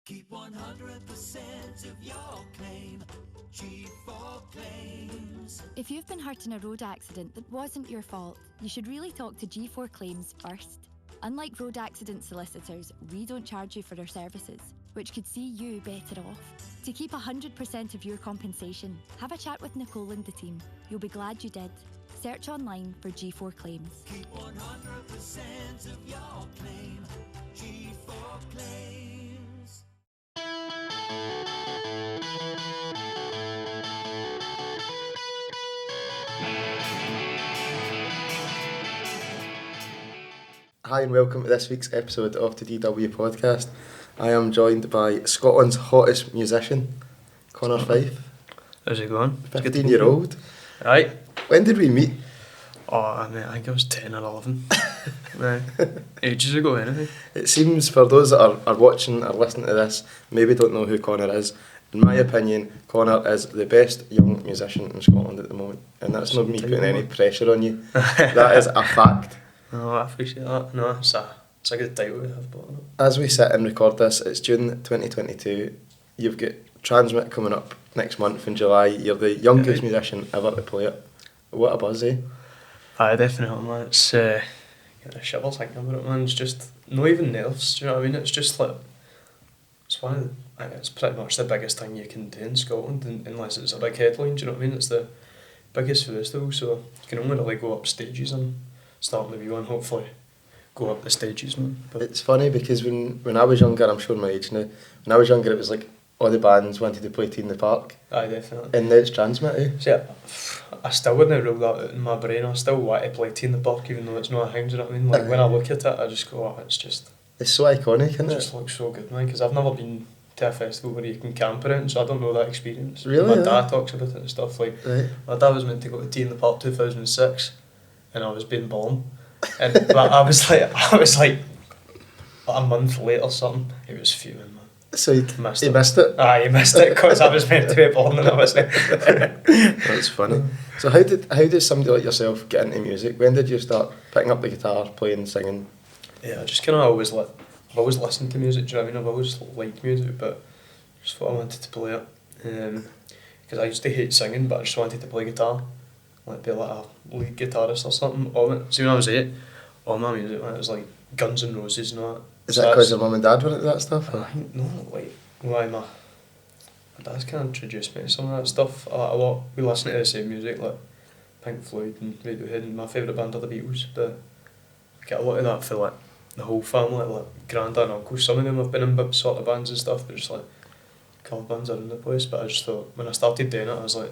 Keep 100% of your claim. G4 Claims. If you've been hurt in a road accident that wasn't your fault, you should really talk to G4 Claims first. Unlike road accident solicitors, we don't charge you for our services, which could see you better off. To keep 100% of your compensation, have a chat with Nicole and the team. You'll be glad you did. Search online for G4 Claims. Keep 100% of your claim. G4 Claims. Hi and welcome to this week's episode of the DW podcast. I am joined by Scotland's hottest musician, Connor Fyfe. How's it going? 15-year-old. Right. When did we meet? Oh, mate, I think I was 10 or 11. Right. Ages ago, anyway. It seems for those that are watching or listening to this, maybe don't know who Connor is. In my opinion, Connor is the best young musician in Scotland at the moment. And that's not me putting any pressure on you. That is a fact. Oh, I appreciate that. No, it's a good title to have, but As we sit and record this, it's June 2022. You've got TRNSMT coming up next month in July. You're the youngest musician ever to play it. What a buzz, eh? aye, definitely, man. It's getting a shivers thinking about it, man. It's just not even nerves. Do you know what I mean? It's just like it's one of the, I think it's pretty much the biggest thing you can do in Scotland, unless it's a big headline. Do you know what I mean? It's the biggest festival, so you can only really go up stages and start the view and hopefully go up the stages, man. But It's funny because when I was younger, I'm showing my age now, when I was younger it was like all the bands wanted to play Tea in the Park, aye, definitely. and now it's TRNSMT, eh? See, I still wouldn't rule that out in my brain. I still want to play Tea in the Park even though it's not a thing, do you know what I mean? Like when I look at it I just go, oh, it's just, It's so iconic, isn't it it? just looks so good, man, because I've never been to a festival where you can camp around, so I don't know that experience. Really, My yeah? dad talks about it and stuff, like Right. my dad was meant to go to Tea in the Park 2006 and I was being born, and but I was like a month late or something. He was fuming, man. So you Missed missed it? Aye, he missed it because I was meant to be born and I wasn't. That's funny. So how did somebody like yourself get into music? When did you start picking up the guitar, playing, singing? Yeah, I just kind of always I've always listened to music, do you know what I mean? I've always liked music, but just thought I wanted to play it. Because I used to hate singing, but I just wanted to play guitar. Like be like a lead guitarist or something. See, when I was 8, all my music, man, it was like Guns N' Roses and all that. Is that because your mum and dad were into that stuff? I think, no, like, why my dad's kind of introduced me to some of that stuff a lot. We listen to the same music, like Pink Floyd and Radiohead, and my favourite band are the Beatles, but I get a lot of that for like the whole family, like granddad and uncle. Some of them have been in sort of bands and stuff, but just like cover bands are in the place. But I just thought, when I started doing it, I was like,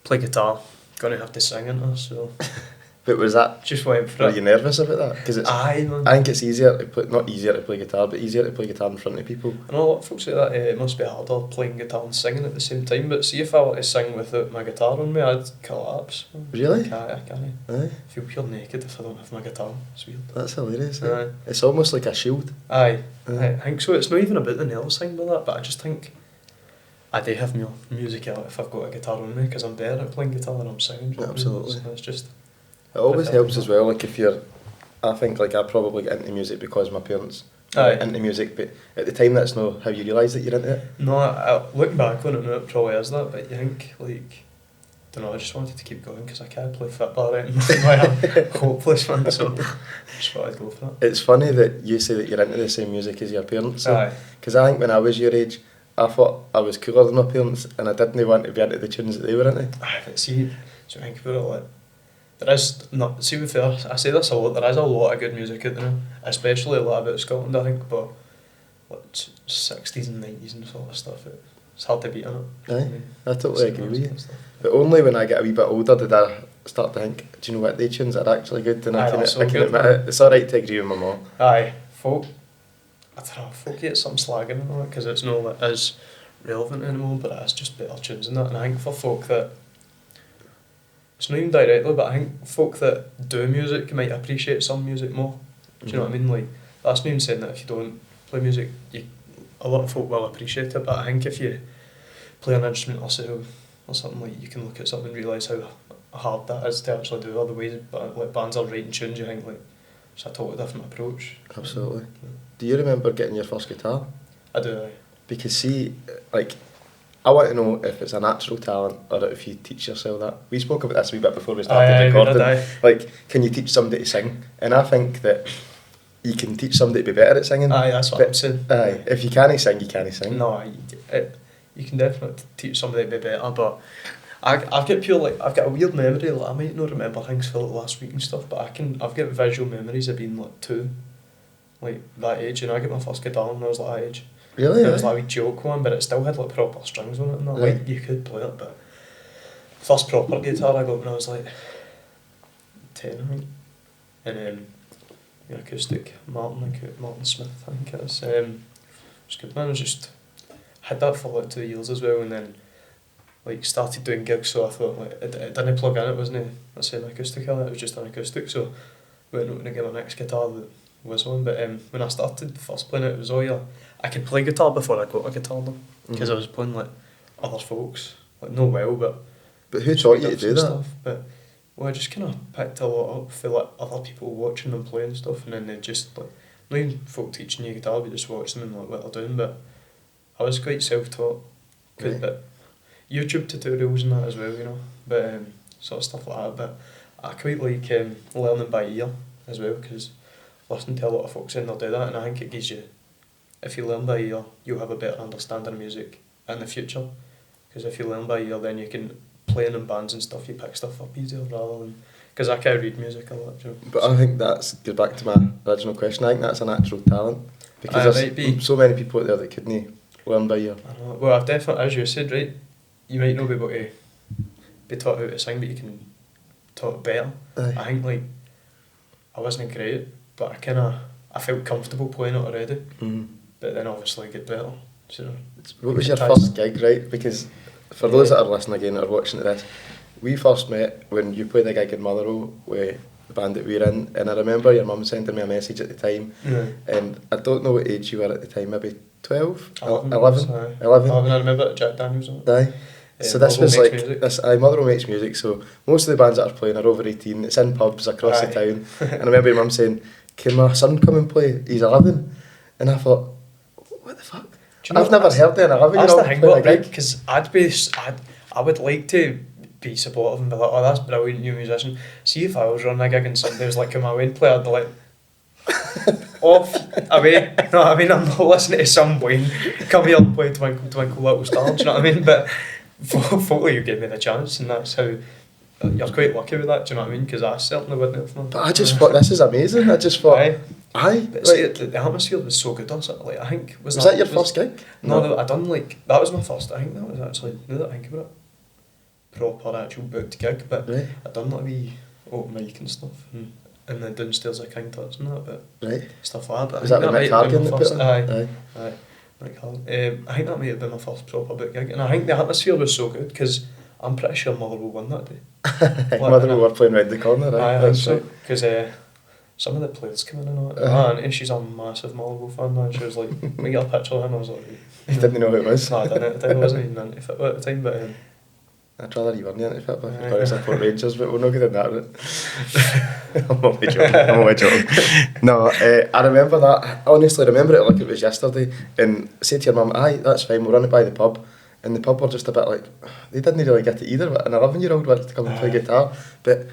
play guitar, gonna have to sing in it, so But was that, just went for were it. you nervous about that? Because Aye, man. I think it's easier to play, not easier to play guitar, but easier to play guitar in front of people. I know a lot of folks say that it must be harder playing guitar and singing at the same time, but see if I were to sing without my guitar on me, I'd collapse. Really? I can't. Aye. I feel pure naked if I don't have my guitar. It's weird. That's hilarious. Eh? Aye. It's almost like a shield. Aye. Aye. I think so. It's not even about the nervous thing about that, but I just think I do have more music out if I've got a guitar on me, because I'm better at playing guitar than I'm singing. do you know what I mean? Absolutely. So it's just... It always Prefer helps that. as well, like if you're, I think like I probably get into music because my parents Aye. are into music, but at the time that's not how you realise that you're into it. No, looking back on it now, it probably is that, but you think, like, don't know, I just wanted to keep going because I can't play football or anything. I'm hopeless, man, so I just thought I'd go for it. It's funny that you say that you're into the same music as your parents. Aye. Because I think when I was your age, I thought I was cooler than my parents and I didn't want to be into the tunes that they were into. Aye, but see, so I think about it, like, there is not, see, with fair, I say this a lot, there is a lot of good music out there, especially a lot about Scotland, I think, but like 60s and 90s and sort of stuff, it's hard to beat on it. Aye, I totally agree with you. and stuff. But only when I get a wee bit older did I start to think, do you know what, they tunes are actually good, and Aye, I they're so can good, admit man. it. It's alright to agree with my mum. Aye, folk, I don't know, folk get some slagging on it because it's not like as relevant anymore, but it is just better tunes than that. And I think for folk that, it's not even directly, but I think folk that do music might appreciate some music more. Do you know what I mean? Like, that's not even saying that if you don't play music, a lot of folk will appreciate it, but I think if you play an instrument or something, like, you can look at something and realise how hard that is to actually do. Other ways, but like bands are writing tunes, you think like it's a totally different approach. Absolutely. Do you remember getting your first guitar? I do. Aye. Because see, like, I want to know if it's a natural talent or if you teach yourself that. We spoke about this a wee bit before we started recording. Like, can you teach somebody to sing? And I think that you can teach somebody to be better at singing. Aye, that's what I'm saying. Aye, if you can't sing, you can't sing. No, you can definitely teach somebody to be better, but I've got a weird memory. Like, I might not remember things for like last week and stuff, but I've got visual memories of being like 2, like that age. You know, I got my first guitar when I was like that age. Really? It was like a wee joke one, but it still had like proper strings on it and that. Right. Like, you could play it, but first proper guitar I got when I was like 10, I think. And the acoustic, Martin Smith, I think it is. It was good, man. I just had that for like 2 years as well, and then like started doing gigs, so I thought like it didn't plug in, it wasn't an acoustic, it was just an acoustic, so went out to get my next guitar that was on. But when I started first playing it, it was all I could play guitar before I got a guitar though, because I was playing like other folks, like no well, but who taught you to do that? Stuff. But well, I just kind of picked a lot up for like other people watching them play and stuff, and then they just like not even folk teaching you guitar, but just watch them and like what they're doing. But I was quite self-taught, good bit. YouTube tutorials and that as well, you know, but sort of stuff like that. But I quite like learning by ear as well, because listening to a lot of folks in there do that, and I think it gives you, if you learn by ear, you'll have a better understanding of music in the future. Because if you learn by ear, then you can play in bands and stuff, you pick stuff up easier rather than, because I can't read music a lot, you know. But I think goes back to my original question. I think that's a natural talent, because there's so many people out there that couldn't learn by ear. I know. Well, I've definitely, as you said, right, you might not be able to be taught how to sing, but you can taught it better. Aye. I think like I wasn't great, but I felt comfortable playing it already. Mm-hmm. But then obviously I get better. So what was your first gig, right? Because for those that are listening again or watching to this, we first met when you played a gig in Motherwell with the band that we were in, and I remember your mum sending me a message at the time, and I don't know what age you were at the time, maybe 12? 11? 11. I remember Jack Daniels on it. Aye. So this was like, Motherwell makes music, so most of the bands that are playing are over 18, it's in pubs across the town, and I remember your mum saying, can my son come and play? He's 11. And I thought, what the fuck? I've never heard an 11-year-old play a gig. Because I would like to be supportive and be like, oh, that's brilliant, new musician. See if I was running a gig and somebody was like, come away and play, I'd be like, off, away. You know what I mean? I'm not listening to some Wayne come here and play Twinkle Twinkle Little Star, do you know what I mean? But fortunately you gave me the chance, and that's how you're quite lucky with that, do you know what I mean? Because I certainly wouldn't have known. But I just thought, this is amazing. I just thought, aye. But see, the atmosphere was so good. Like, I think was that your first gig? No, I done like, that was my first. I think that was actually, now that I think about it, proper actual booked gig. But I done like a wee open mic and stuff, and then downstairs at King Tut and that, but stuff like that. But was that the Mick Hargan that put on? Aye. Mick Hargan. I think that might have been my first proper booked gig, and I think the atmosphere was so good because I'm pretty sure Motherwell won that day. Motherwell were playing round the corner, right? I think so, because some of the players came in and all that. And she's a massive Motherwell fan now, and she was like, we got a picture of him, I was like... You didn't know who it was? No, I didn't. I wasn't even into football at the time, but... I'd rather you weren't into football if I support Rangers, but we're not good at that route. I'm only joking. No, I remember that. I honestly remember it like it was yesterday, and say to your mum, aye, that's fine, we'll run it by the pub. And the pub were just a bit like, they didn't really get it either, but an 11-year-old wanted to come and play guitar. But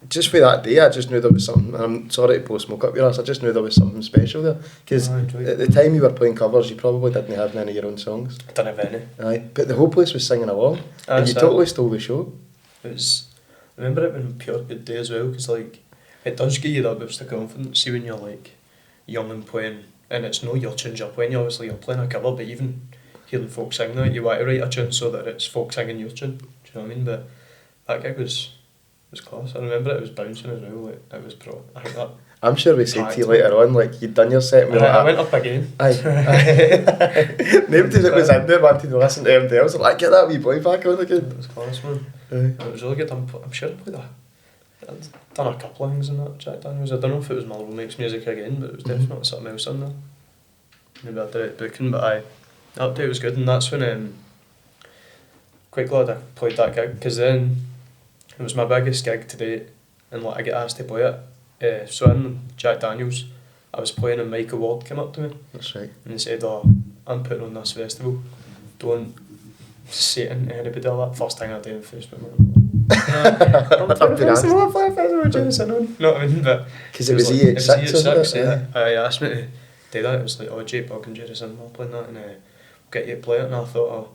just for that day, I just knew there was something, and I'm sorry to blow smoke up your ass, I just knew there was something special there. Because at the time you were playing covers, you probably didn't have any of your own songs. I didn't have any. Aye, but the whole place was singing along, and you totally stole the show. I remember it being a pure good day as well, because like, it does give you that boost of confidence. See when you're like young and playing, and it's no your tunes you're playing, obviously you're playing a cover, but even hearing folk sing that, you want to write a tune so that it's folk singing your tune, do you know what I mean? But that gig was class. I remember it was bouncing as well, like, it was pro. I think that... I'm sure we said to you later on, like, you'd done your set and I went up again. Aye. Nobody that was in there wanted to listen to everybody else, like, get that wee boy back on again. It was class, man. It was really good. I'm sure I played I'd done a couple of things in that Jack Daniels. I don't know if it was Motherwell Makes Music again, but it was definitely something else in there. Maybe I did it booking, but that day was good, and that's when quite glad I played that gig, because then it was my biggest gig to date, and like I get asked to play it. So in Jack Daniels, I was playing and Michael Ward came up to me. That's right. And he said, oh, I'm putting on this festival. Don't say it to anybody like that. First thing I do on Facebook, I'm playing a festival, I'm playing a festival with Jamie Cinnamon. You know what I mean? But Because it was EX6, wasn't it? He asked me to do that. It was like, oh, Jake Bug and Jerry Cinnamon playing that, and we'll get you to play it. And I thought, oh,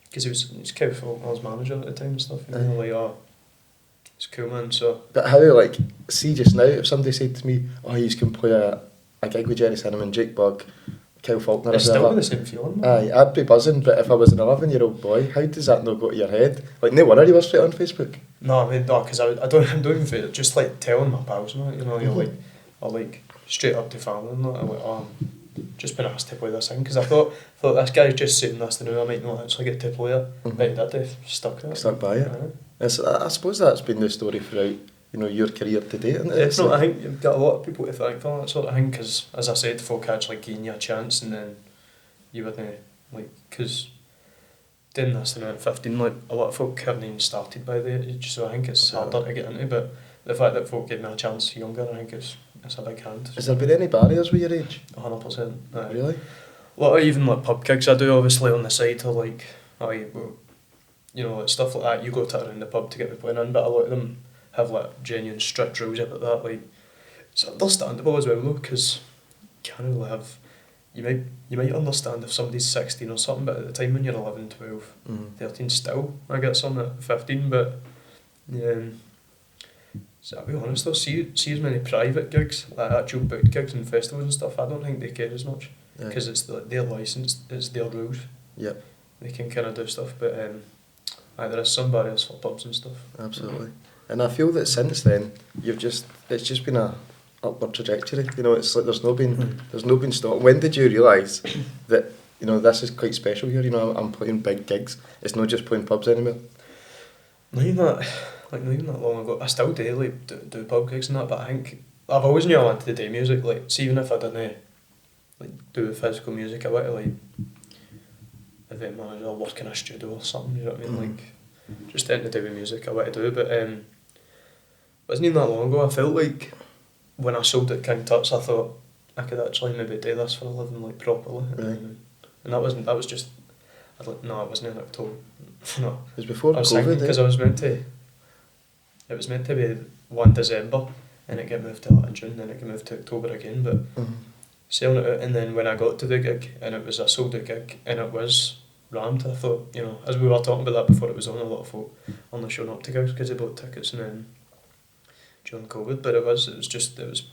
because he was Kev Fulton, I was manager at the time and stuff, you know, like, oh, it's cool, man. So, but how, like, see just now, if somebody said to me, oh, you can play a gig with Jerry Cinnamon, Jake Bug, Kyle Faulkner, it's still the same feeling, man. Aye, I'd be buzzing, but if I was an 11-year-old boy, how does that not go to your head? Like, no wonder you were straight on Facebook. No, I mean, no, because I don't even feel it, just like telling my pals, man, you know, you're like, or like, straight up to family and that, I'm like, oh, I'm just been asked to play this thing, because I thought this guy's just saying this to know, I might not actually get to play it, but he did, stuck by it. I suppose that's been the story throughout, you know, your career to date, isn't it? Definitely, like, I think you've got a lot of people to thank for that sort of thing, because, as I said, folk actually giving you a chance, and then you wouldn't, like, because doing this when I was 15, like, a lot of folk haven't even started by the age, so I think it's harder to get into, but the fact that folk gave me a chance younger, I think it's a big hand. Has there been any barriers with your age? 100%. Really? A lot of even like pub gigs I do obviously on the side, or like, you know, like stuff like that, you go to around the pub to get the playing in, but a lot of them have like genuine strict rules about that, like, it's understandable as well though, because you can't really have, you might understand if somebody's 16 or something, but at the time when you're 11, 12, 13 still, I get some at 15, but so I'll be honest though, see as many private gigs, like actual booked gigs and festivals and stuff, I don't think they care as much, because it's their licence, it's their rules. Yep. They can kind of do stuff, but there is some barriers for pubs and stuff. Absolutely. And I feel that since then, it's just been a upward trajectory. You know, it's like there's no been stop. When did you realise that, you know, this is quite special here? You know, I'm playing big gigs. It's not just playing pubs anymore. Not even that long ago. I still do like do pub gigs and that, but I think I've always knew I wanted to do music. Like, see, even if I didn't like do physical music, I wanted to like event manager or work in a studio or something. You know what I mean? Like, just anything to do with music I wanted to do. But it wasn't even that long ago. I felt like when I sold at King Tut's, I thought I could actually maybe do this for a living, like, properly. Right. And that was just, I'd like, no, it wasn't in October. No. It was before COVID, because it was meant to be 1 December, and it got moved to like June, then it got moved to October again, but selling it out, and then when I got to the gig, and it was a sold out gig, and it was rammed, I thought, you know, as we were talking about that before it was on, a lot of folk only showing up to gigs because they bought tickets and then during COVID, but it was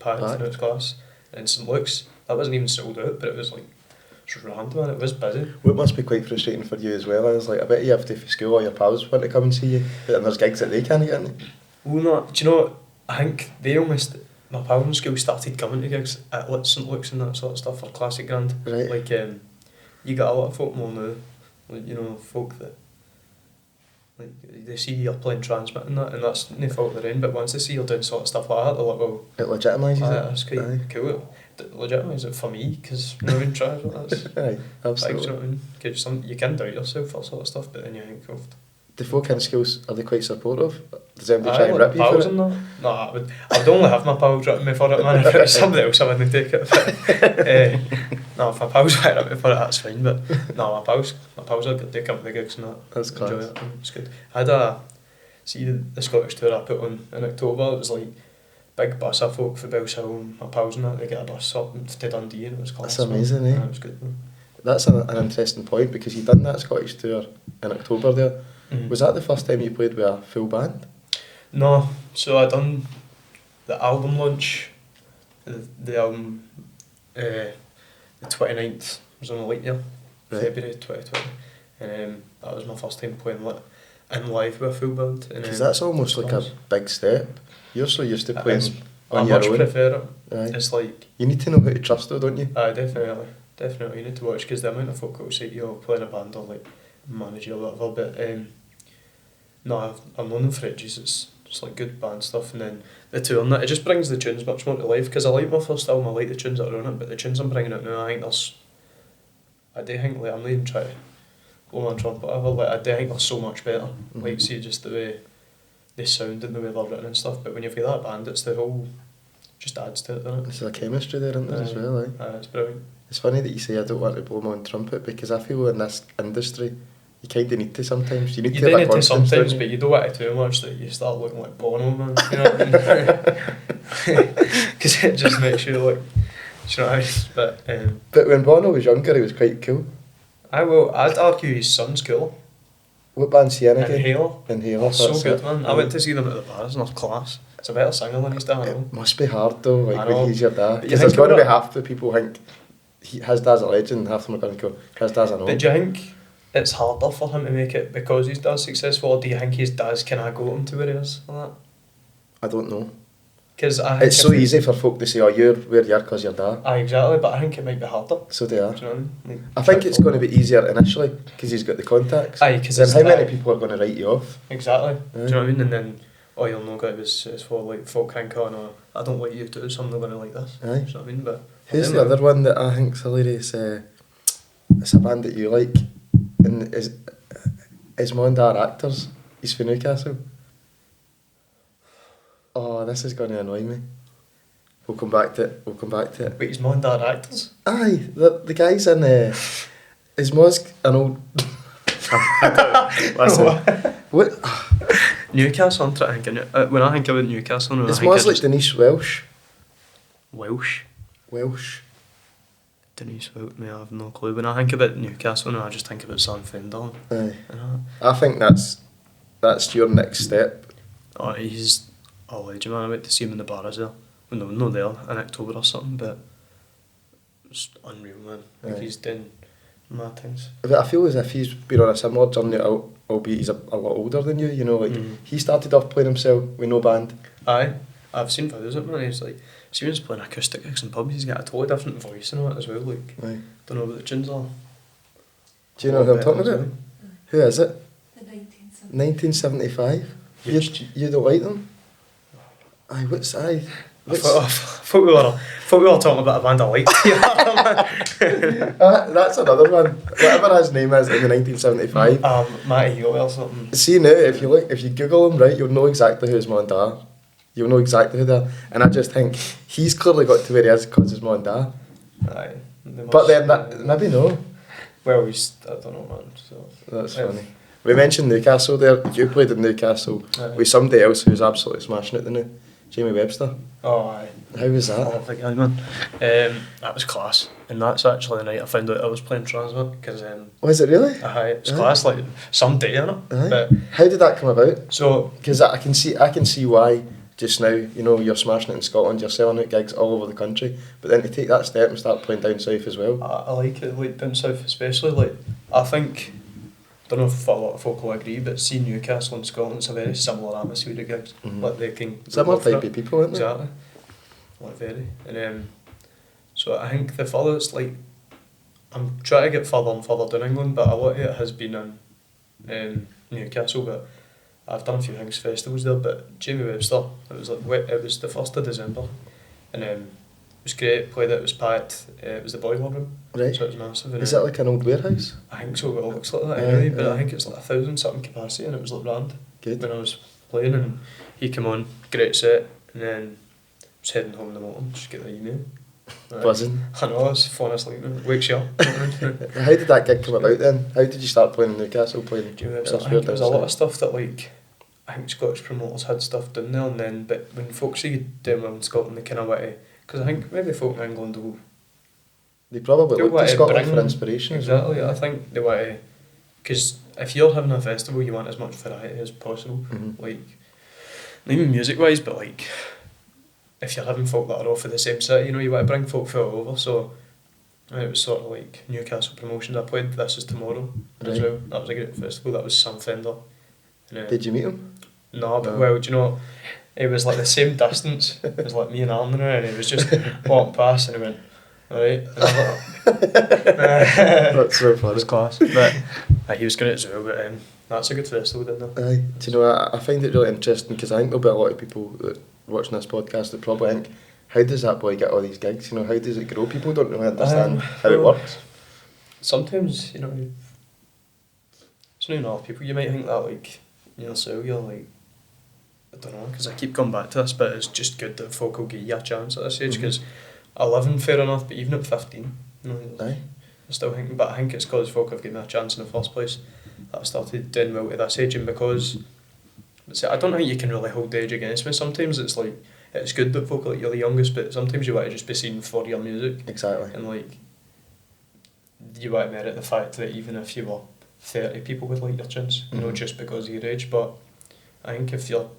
packed and it was class. And St Luke's, that wasn't even sold out, but it was like, it's rammed, man, it was busy. Well, it must be quite frustrating for you as well. I was like, I bet you have to, for school, all your pals want to come and see you, but there's gigs that they can't get into. Well, no, do you know what? I think my pals in school started coming to gigs at like St Luke's and that sort of stuff for Classic Grand. Right. Like, you got a lot of folk more now, like, you know, folk that, like, they see you're playing Transmit and that, and that's no fault of their own, but once they see you're doing sort of stuff like that, they're like, well, it legitimises it. That's quite cool. It legitimises it for me, because you know what I mean, Transmit, that's Aye, absolutely. you know what I mean? 'Cause you can doubt yourself for sort of stuff, but then you think of... The folk in schools, are they quite supportive? Does anybody try and rip you for it? No, I would only have my pals ripping me for it, man. If it was somebody else, I wouldn't take it. But, no, if my pals were ripping me for it, that's fine. But no, my pals are good. They come to the gigs and that. That's class. Enjoy it. It's good. I had the Scottish tour I put on in October. It was like big bus of folk for Bellshill, my pals and that. They get a bus up to Dundee and it was class. That's amazing, eh? Yeah, it was good, man. That's an interesting point, because you done that Scottish tour in October there. Was that the first time you played with a full band? No, so I done the album launch, the album, the 29th, was on a late year, Right. February 2020, and that was my first time playing in live with a full band. Because that's almost like a big step. You're so used to playing I on your much own. prefer it. Right. It's like... You need to know how to trust though, don't you? Definitely, you need to watch, because the amount of folk that will say, yo, playing a band or like manage you or whatever, but no, I've known them for ages. It's like good band stuff, and then the tour and that, it just brings the tunes much more to life, because I like my first album, I like the tunes that are on it, but the tunes I'm bringing out now, I do think, like, I'm not even trying to blow my trumpet, whatever, like, I do think they're so much better, like, see just the way they sound and the way they're written and stuff, but when you've got that band, it's the whole, just adds to it, doesn't it? There's a chemistry there, isn't there, as well, eh? It's brilliant. It's funny that you say I don't want to blow my own trumpet, because I feel in this industry you kind of need to sometimes. You need You to do have a need to constant, sometimes, don't but you? you don't want it too much that you start looking like Bono, man. You know what I mean? Because it just makes you look. Do you know what I mean? But But when Bono was younger, he was quite cool. I'd argue his son's cool. What band's he in again? Inhaler. Inhaler. Oh, so that's good, it. man. I went to see them at the bars and they're class. It's a better singer than his dad, I know. It must be hard though, like I when know. he's your dad. But you Because there's think got to be about- half the people think his dad's a legend, and half of them are going to go, his dad's a no. But do you think it's harder for him to make it because his dad's successful, or do you think his dad's kind of got him to where he is like that? I don't know. Because I think It's so easy for folk to say, oh, you're where you are because you're dad. Aye, exactly, but I think it might be harder. So they are. Do you know what I mean? Like, I think it's going to be easier initially because he's got the contacts. Aye, because Then it's how many that- people are going to write you off? Exactly. Aye. Do you know what I mean? And then, oh, you'll know that it's for like folk think, oh no, I don't like you too, so I'm not going to like this. Aye. Do you know what I mean? But Who's the other one that I think's hilarious? It's a band that you like, and is mum and dad actors? He's from Newcastle. Oh, this is going to annoy me. We'll come back to it. We'll come back to it. Wait, his mum and dad actors? Aye, the guys in his mum's an old. Listen, what? Newcastle, I'm trying to think of when I think about Newcastle, no, I His think mum's of like just Denise Welsh. Welsh. Welsh. Denise Welsh, I have no clue. When I think about Newcastle, no, I just think about Sam Fender. Aye. You know? I think that's your next step. Oh, he's a legend, man. I went to see him in the bar as well. Well, no, not there, in October or something, but it's unreal, man. Like, Aye. he's done mad things. But I feel as if he's been on a similar journey, albeit he's a lot older than you. You know, like Mm. he started off playing himself with no band. Aye, I've seen videos of him, man. He's like, see when he's playing acoustic gigs in pubs, he's got a totally different voice and all that as well. Like, Aye. don't know what the tunes are. Do you know who I'm talking Better as about? well. Who is it? The 1970s. 1975. Yes. You don't like them? Aye, what's aye? I thought we were talking about a band I liked. That's another one. Whatever his name is in the 1975. Matty Healy or something. See now, if you Google him, right, you'll know exactly who his mum and dad are. You'll know exactly who they are. And I just think he's clearly got to where he is because his mum and dad. Aye. they But must- then maybe no. Well, I don't know, man. So That's Yeah. funny. We mentioned Newcastle there. You played in Newcastle Aye. with somebody else who's absolutely smashing it, didn't he? Jamie Webster. Oh, aye. How was I that? love the guy, man. That was class. And that's actually the night I found out I was playing Transmit, because Was it really? it's Aye. class, like some day in it. Aye. But How did that come about? so Because I can see why just now, you know, you're smashing it in Scotland, you're selling out gigs all over the country, but then to take that step and start playing down south as well. I like it, like down south especially. Like I think, don't know if a lot of folk will agree, but seeing Newcastle and Scotland's a very similar atmosphere to gigs. Mhm. Like they can Similar go for type it. of people, aren't they? Exactly. Like very. And so I think the furthest, like, I'm trying to get further and further down England, but a lot of it has been in Newcastle, but I've done a few things, festivals there, but Jamie Webster, it was the 1st of December, and it was great, played it was packed, it was the boiler room, Right. so it was massive. And, Is that like an old warehouse? I think so, it looks like that Aye, anyway, but aye. I think it's like 1,000 something capacity, and it was like grand Good. when I was playing, and he came on, great set, and then was heading home in the morning, just get the email. Right. Buzzing. I know, I was falling asleep now, wakes you up. How did that gig come about then? How did you start playing in Newcastle, playing Jamie Webster, I elsewhere think there was a down lot of south? stuff that, like, I think Scottish promoters had stuff done there, and then, but when folks see you doing well in Scotland, they kind of want to, because I think maybe folk in England will They probably They look want to to Scotland bring- for inspiration as well. exactly. I think they want to, because if you're having a festival, you want as much variety as possible. Mhm. Like, not even music wise, but like, if you're having folk that are off of the same city, you know, you want to bring folk from all over. So it was sort of like Newcastle promotions. I played This Is Tomorrow as Right. well. That was a great festival. That was Sam Fender. And, Did you meet him? No, but No. well, do you know, it was like the same distance. It was like me and Alan and he was just walking past and he went, alright. And I was like, That's so It funny. was class. But he was great as well, but that's a good festival, didn't it? Aye. Do you know, I find it really interesting because I think there'll be a lot of people that watching this podcast that probably think, how does that boy get all these gigs? You know, how does it grow? People don't really understand how it well, works. Sometimes, you know, it's not enough people. You might think that, like, yourself, you're like, I don't know, because I keep coming back to this, but it's just good that folk will give you a chance at this age, Mhm. because 11, fair enough, but even at 15, No, Aye. I still think, but I think it's because folk have given me a chance in the first place that I've started doing well to this age, and because I don't think you can really hold the age against me. Sometimes it's like, it's good that folk are like you're the youngest, but sometimes you want to just be seen for your music. Exactly. And like, you want to merit the fact that even if you were 30, people would like your tunes, you know, just because of your age. But I think if you're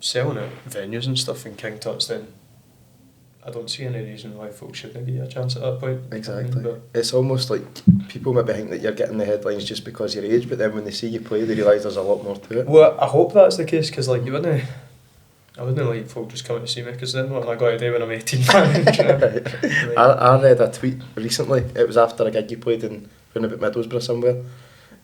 selling out venues and stuff in King Tut's, then I don't see any reason why folks shouldn't give you a chance at that point. Exactly. But It's almost like people maybe think that you're getting the headlines just because of your age, but then when they see you play, they realise there's a lot more to it. well, I hope that's the case, because like I wouldn't like folk just coming to see me, because then what am I going to do when I'm 18? Like, I read a tweet recently. It was after a gig you played in round about Middlesbrough somewhere,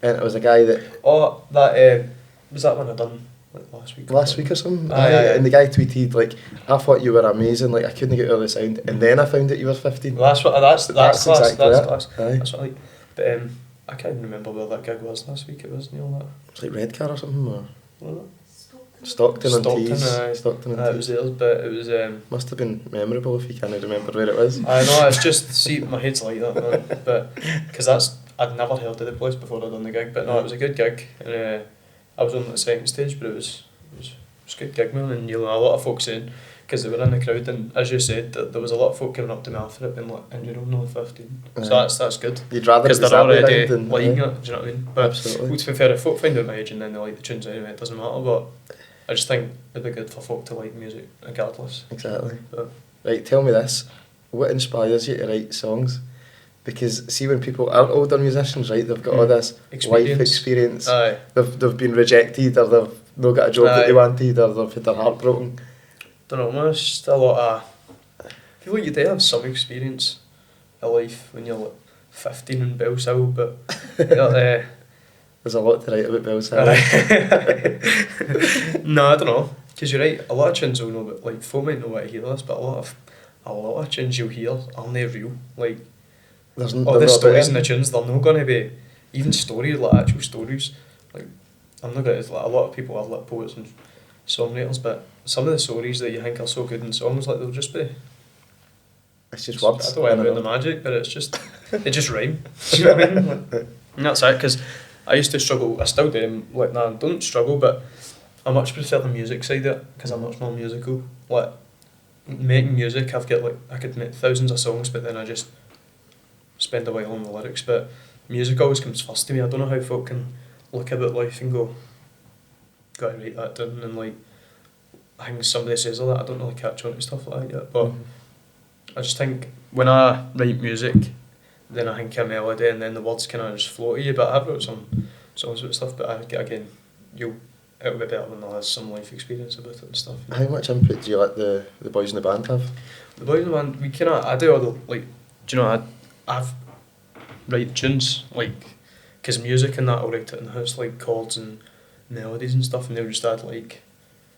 and it was a guy that oh, that was that one I done like last week or something. Aye. And the guy tweeted like, "I thought you were amazing. Like I couldn't get all the sound, and then I found out you were 15." Well, that's class. That's Aye. That's what I like. But I can't even remember where that gig was last week. It was near that. It's like Redcar or something, or Was Stockton and Stockton, Tees. aye. Stockton and it was Tees. theirs, but it was. Must have been memorable if you can't remember where it was. I know, it's just, see, my head's like that, man. But, because I'd never heard of the place before I'd done the gig, but no, it was a good gig. And I was on the second stage, but it was a good gig, man. And you know, a lot of folk saying, because they were in the crowd, and as you said, there was a lot of folk coming up to me after it, being like, and you're only 15. So that's good. You'd rather it Because was they're that way already round than liking aye. it, do you know what I mean? But Absolutely. to be fair, if folk find out my age and then they like the tunes anyway, it doesn't matter, but I just think it'd be good for folk to like music regardless. Exactly. But Right, tell me this. What inspires you to write songs? Because see, when people are older musicians, right, they've got all this life experience. Aye. They've been rejected, or they've not got a job that they Aye. wanted, or they've had their heart broken. Don't know, man, it's just a lot of... I feel like you do have some experience of life when you're like 15 in Bellshill, but you're, There's a lot to write about Bellshill. no, I don't know, because you're right, a lot of tunes will know, but like folk might know what to hear this, but a lot of tunes you'll hear aren't they real. Like There's all the stories in the tunes, they're not going to be even stories, like actual stories. Like I'm not going to, like, a lot of people are like poets and songwriters, but some of the stories that you think are so good in songs, like they'll just be. It's just words. I don't want to ruin the magic, but it's just they just rhyme. Do you know what I mean? Like, and that's it. Because I used to struggle. I still do. Like now, I don't struggle, but I much prefer the music side of it because I'm much more musical. Like making music, I've got like I could make thousands of songs, but then I just spend a while on the lyrics. But music always comes first to me. I don't know how folk can look about life and go, got to write that down, and like I think somebody says all that. I don't really catch on to stuff like that yet, but. I just think when I write music, then I think a melody and then the words kind of just flow to you. But I've wrote some songs about stuff, but again, it'll be better when there has some life experience about it and stuff. How much input do you let the boys in the band have? The boys in the band, we kind of, I do all the, like, do you know, I've write tunes, like, because music and that I'll write it in the house, like chords and melodies and stuff, and they'll just add, like,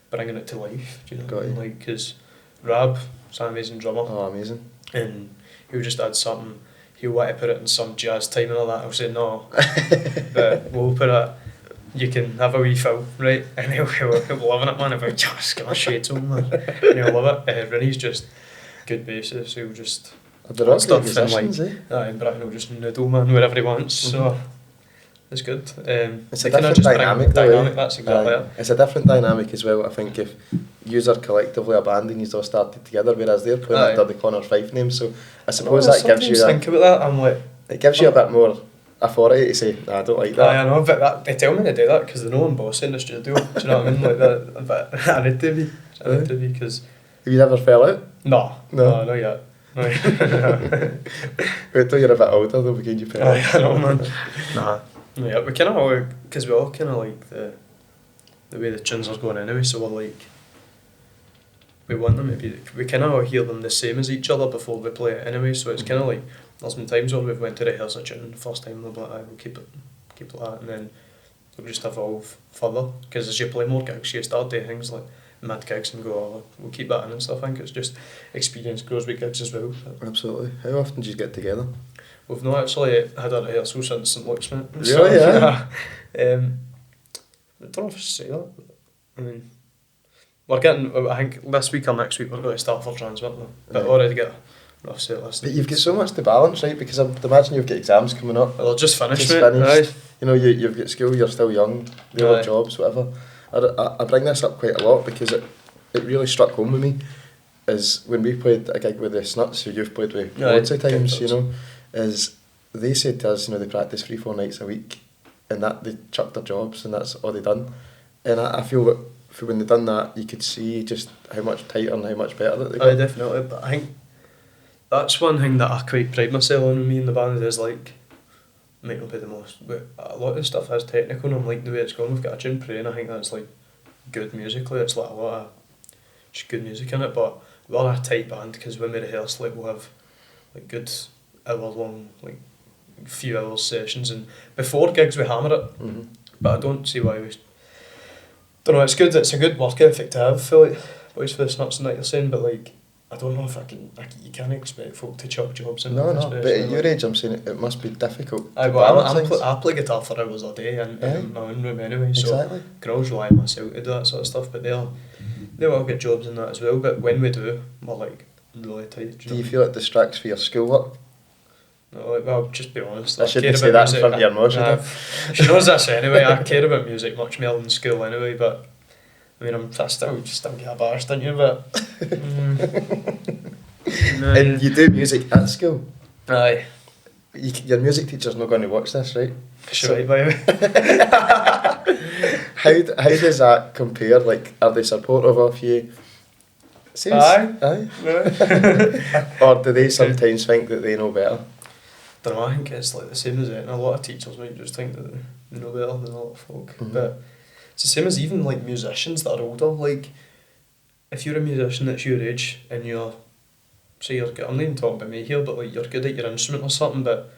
bringing it to life, do you know what I mean? Like, because Rab, he's an amazing drummer. Oh, amazing. And he'll just add something, he'll want to put it in some jazz time and all that, I'll say no, but we'll put it, you can have a wee fill, right? And he'll love it, man, about just get my shades on, man, and he'll love it. Rennie's just good bassist, he'll just They're all stuff great and musicians, like, and Brian will just noodle, man, wherever he wants, so it's good. It's they a kinda different just bring dynamic though, dynamic, that's exactly it. It's a different dynamic as well. I think if yous are collectively a band and yous all started together, whereas they're playing under the Connor Fyfe name, so I suppose that gives you think about that, I'm like, it gives you a bit more authority to say, nah, I don't like that. I know, but they tell me to do that because they know I'm bossy in the studio, do you know what I mean? Like that, but I need to be, because... Have you ever fell out? No, not yet. No. Wait till you're a bit older, they'll begin you fell out. I know, man. Nah. Yeah, we kind of all, because we all kind of like the way the tunes are going anyway, so we're like, we want them to be, we kind of all hear them the same as each other before we play it anyway, so it's kind of like, there's been times where we've went to rehearse a tune the first time, they'll be like, we'll keep it like that, and then we'll just evolve further, because as you play more gigs, you start doing things like mid gigs and go, oh, we'll keep that in and stuff. I think it's just experience grows with gigs as well. Absolutely. How often do you get together? We've not actually had a rehearsal since St Luke's, mate. Really, yeah? I don't know if I should say that, but I mean, we're getting, I think this week or next week we're going to start for Transmit, but Right. already got rough set list. But you've got so much to balance, right? Because I'd imagine you've got exams coming up. Well, just finished, Just mate. finished. You know, you've got school, you're still young, you have Aye. jobs, whatever. I bring this up quite a lot because it really struck home with me. Is when we played a gig with the Snuts, who you've played with Aye, loads of King times, Tut. you know, is they said to us, you know, they practice 3-4 nights a week, and that they chucked their jobs, and that's all they done. And I feel that for when they done that, you could see just how much tighter and how much better that they got. Aye, definitely. But I think that's one thing that I quite pride myself on with me in the band is like, might not be the most, but a lot of the stuff is technical and I'm like the way it's going. We've got a tune Pray and I think that's like good musically. It's like a lot of just good music in it, but we're a tight band because when we rehearse, like we'll have like good hour long, like few hours sessions, and before gigs we hammer it. Mm-hmm. But I don't see why we. Don't know. It's good. It's a good work ethic to have. For like boys for the Snuts and that you're saying, but like I don't know if you can't expect folk to chuck jobs in. No, especially, but at like, your age, I'm saying it must be difficult. I to balance things. play guitar for hours a day in my own room anyway, Exactly. so I can always rely on myself to do that sort of stuff. But they will get jobs in that as well. But when we do, we're like really tight. Do you feel it distracts for your schoolwork? No, like, well, just be honest. I shouldn't say that in front of your mum, should I? She knows this anyway. I care about music much more than school anyway. But I mean, I still get embarrassed, don't you? But no. And you do music at school. Aye. Your music teacher's not going to watch this, right? Sure, by the way. How does that compare? Like, are they supportive of you? Aye. Aye. No. Or do they sometimes think that they know better? Don't know, I think it's like the same as it, and a lot of teachers might just think that they know better than a lot of folk. Mhm. But it's the same as even like musicians that are older. Like, if you're a musician that's your age and you're, say you're good, I'm not even talking about me here, but like you're good at your instrument or something, but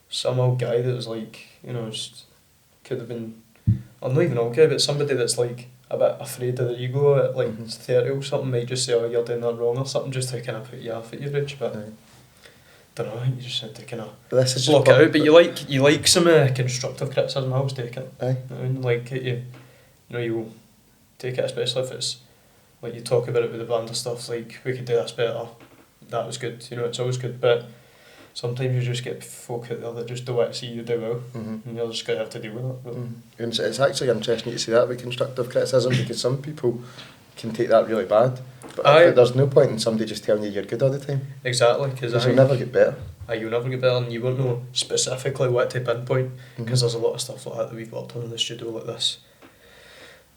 some old guy that was like, you know, just could have been, or not even old guy, but somebody that's like a bit afraid of their ego at like 30 or something might just say, oh, you're doing that wrong or something, just to kind of put you off at your age. But Aye. don't know, I think you just need to kind of This is block just it out. But you like some constructive criticism. I always take it. Aye. I mean, like you know, you take it, especially if it's like you talk about it with the band and stuff. Like, we could do this better. That was good. You know, it's always good. But sometimes you just get folk out there that just don't want to see you do well, and you're just gonna have to deal with it. But And it's actually interesting you say that about constructive criticism because some people can take that really bad. But there's no point in somebody just telling you you're good all the time. Exactly, because You'll never get better. You'll never get better, and you won't know specifically what to pinpoint, because there's a lot of stuff like that we've worked on in the studio like this.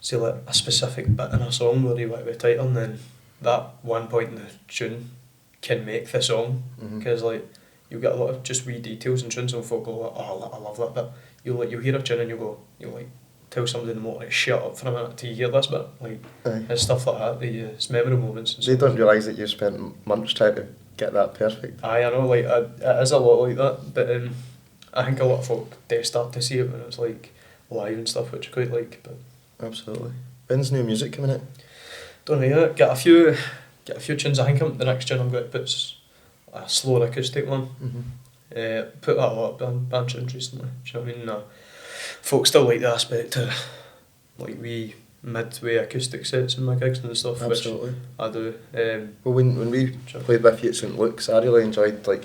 Say like a specific bit in a song where you want to be tighter, and then that one point in the tune can make the song, because like you'll get a lot of just wee details in tunes and folk go like, oh, I love that bit. You'll hear a tune and you'll like tell somebody in the motor, like, shut up for a minute till you hear this bit. Like, it's stuff like that, it's memorable moments. And They don't realise that you spent months trying to get that perfect. I know, like it is a lot like that, but I think a lot of folk do start to see it when it's like live and stuff, which I quite like. But Absolutely. When's new music coming out? don't know yet. Get a few tunes. I think the next tune I'm going to put's a slower acoustic one. Put that a lot of band tunes recently. Do you know what I mean? Folk still like the aspect of like wee midway acoustic sets in my gigs and stuff. Absolutely. Which I do. Well, when we played with you at St Luke's, I really enjoyed, like,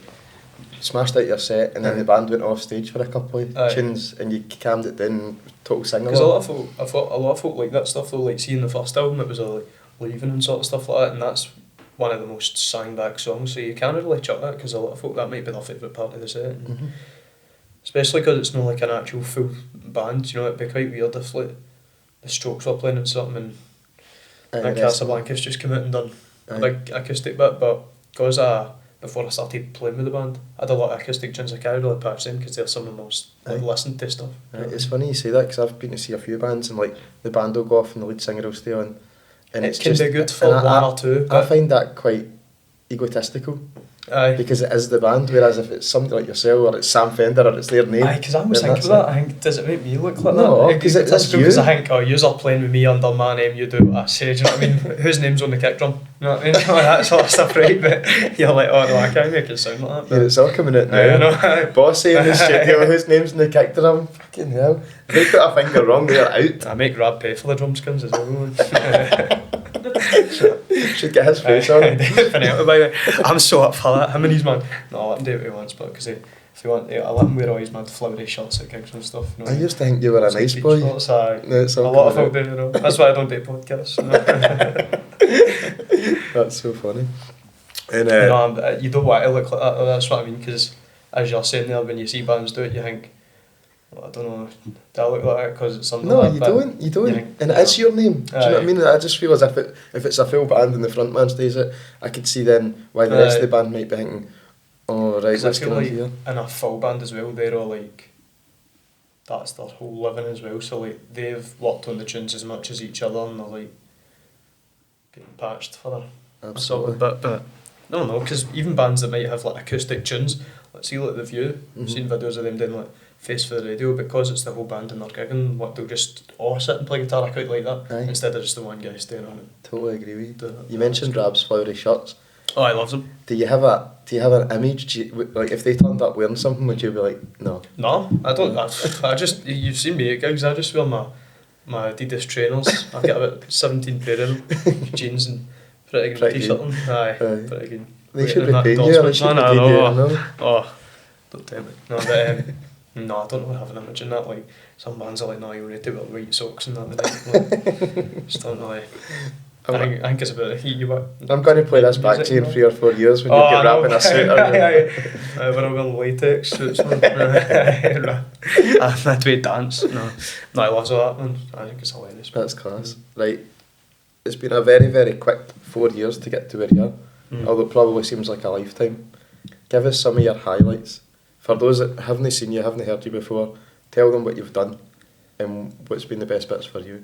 smashed out your set and then the band went off stage for a couple of tunes and you calmed it down, total sing along. Because a lot of folk like that stuff though, like seeing the first album, it was like Leaving and sort of stuff like that, and that's one of the most sang back songs, so you can't really chuck that because a lot of folk that might be their favourite part of the set. Especially because it's not like an actual full band, you know, it'd be quite weird if like the Strokes were playing and something and Casablanca's just come out and done a big acoustic bit, but because before I started playing with the band, I had a lot of acoustic tunes I can't really patch them because they're some of the most like, listened to stuff. It's funny you say that because I've been to see a few bands and like the band will go off and the lead singer will stay on. And it can be good for one or two. I find that quite egotistical. Aye. Because it is the band, whereas if it's somebody like yourself or it's Sam Fender or it's their name. Aye, because I was thinking about that. I think, does it make me look like no, that? because it's you. Because I think, yous are playing with me under my name, you do what I say. Do you know what I mean? Whose name's on the kick drum? You know what I mean? That sort of stuff, right? But you're like, oh no, I can't make it sound like that. But It's all coming out now. I know. Bossy in the studio, whose name's in the kick drum? Fucking hell. If they put a finger wrong, they're out. I make Rab pay for the drum skins as well. Should get his face on it. Definitely, by the way. I'm so up for that. Him and his man. No, I'll let him do what he wants, but because if he want, I'll let him wear all his mad flowery shirts at gigs and stuff. You know, I used to think you were a nice boy. Shorts, No, it's a all lot of coming folk do, you know. That's why I don't do podcasts. You know? That's so funny. And No, you don't want to look like that, though, that's what I mean, because as you're saying there, when you see bands do it, you think, well, I don't know, do I look like that because it's something no, like you that? don't. You don't. think, And it is your name. Do you know what I Aye. mean? I just feel as if it's a full band and the front man stays it, I could see then why the rest of the band might be thinking, oh right, Because I let's feel get on like here. in a full band as well, they're all like, that's their whole living as well, so like they've worked on the tunes as much as each other and they're like getting patched for a solid Absolutely. bit, but I don't know, because even bands that might have like acoustic tunes, let's see like The View, I've Mhm. seen videos of them doing like Face for the Radio, because it's the whole band and they're gigging, what they'll just all sit and play guitar, I quite like that, Aye. instead of just the one guy staying on it. Totally agree with you. Do that. You mentioned Rab's flowery shirts. Oh, I love them. Do you have an image? Like if they turned up wearing something, would you be like, no? No, I don't. I just, you've seen me at gigs, I just wear my Adidas trainers. I've got about 17 pair of them, jeans and pretty good Pretty t-shirt good. on. Aye, Aye. pretty good. They Waiting should be on that paying you. They endorsement. should be No, paying you. no, No. Oh, don't tell me. No, but no, I don't really have an image in that. Like some bands are like, no, you need to wear white socks and that. Like, just don't really. I think it's a bit of heat you. I'm going to play this back to you in 3 or 4 years when you get wrapped in a suit. When I'm wearing latex suits. That way dance. No, I love all that one. I think it's hilarious. That's class. Right. It's been a very, very quick 4 years to get to where you are, although it probably seems like a lifetime. Give us some of your highlights. For those that haven't seen you, haven't heard you before, tell them what you've done and what's been the best bits for you.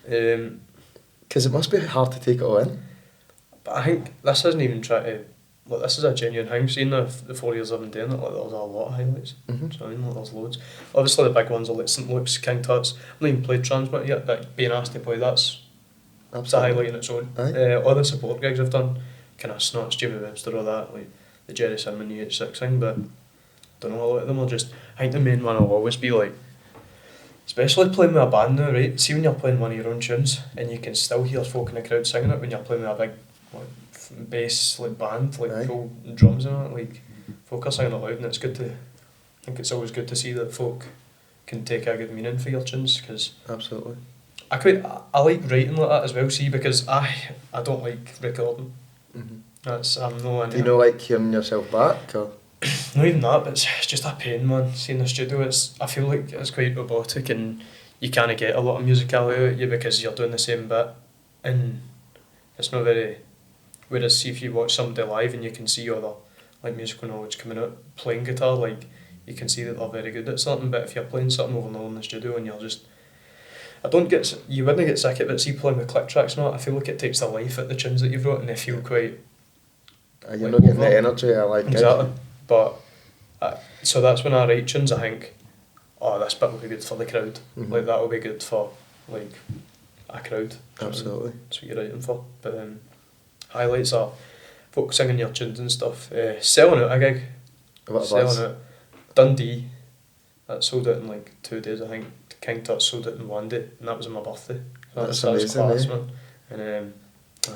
Because it must be hard to take it all in. But I think this isn't even trying to. Like, this is a genuine thing. Seeing the 4 years I've been doing it, like, there's a lot of highlights. Mhm. So I mean, like, there's loads. Obviously, the big ones are like St Luke's, King Tut's. I've not even played Transmit yet, but being asked to play that's a highlight in its own. Aye. All the support gigs I've done, kind of Snotch, Jamie Webster, all that, like the Jerry Cinnamon UH6 thing, but don't know, a lot of them are just. I think the main one will always be like, especially playing with a band now, right? See when you're playing one of your own tunes and you can still hear folk in the crowd singing it when you're playing with a big like bass like band, like Aye. full drums and that, like folk are singing it loud, and it's good to. I think it's always good to see that folk can take a good meaning for your tunes, because Absolutely. I like writing like that as well. See, because I don't like recording. Mhm. I'm no one. Do you know like hearing yourself back? Or? Not even that, but it's just a pain, man. Seeing the studio, I feel like it's quite robotic, and you can't get a lot of musicality out of you because you're doing the same bit, and it's not very. Whereas, see if you watch somebody live and you can see all the like musical knowledge coming out, playing guitar, like you can see that they're very good at something. But if you're playing something over and over in the studio and you're just, you wouldn't get sick of it. But see, playing with click tracks and all, I feel like it takes the life at the tunes that you've wrote, and they feel quite. You're Like not getting over. the energy I like. Exactly. But so that's when I write tunes, I think, oh, this bit will be good for the crowd. Mhm. Like that will be good for like a crowd. Absolutely. That's what you're writing for. But highlights are folk singing your tunes and stuff. Selling out a gig. What a Selling buzz. out. Dundee. That sold out in like 2 days, I think. King Tut sold out in 1 day, and that was on my birthday. That's that was amazing, class, eh? man. And aye.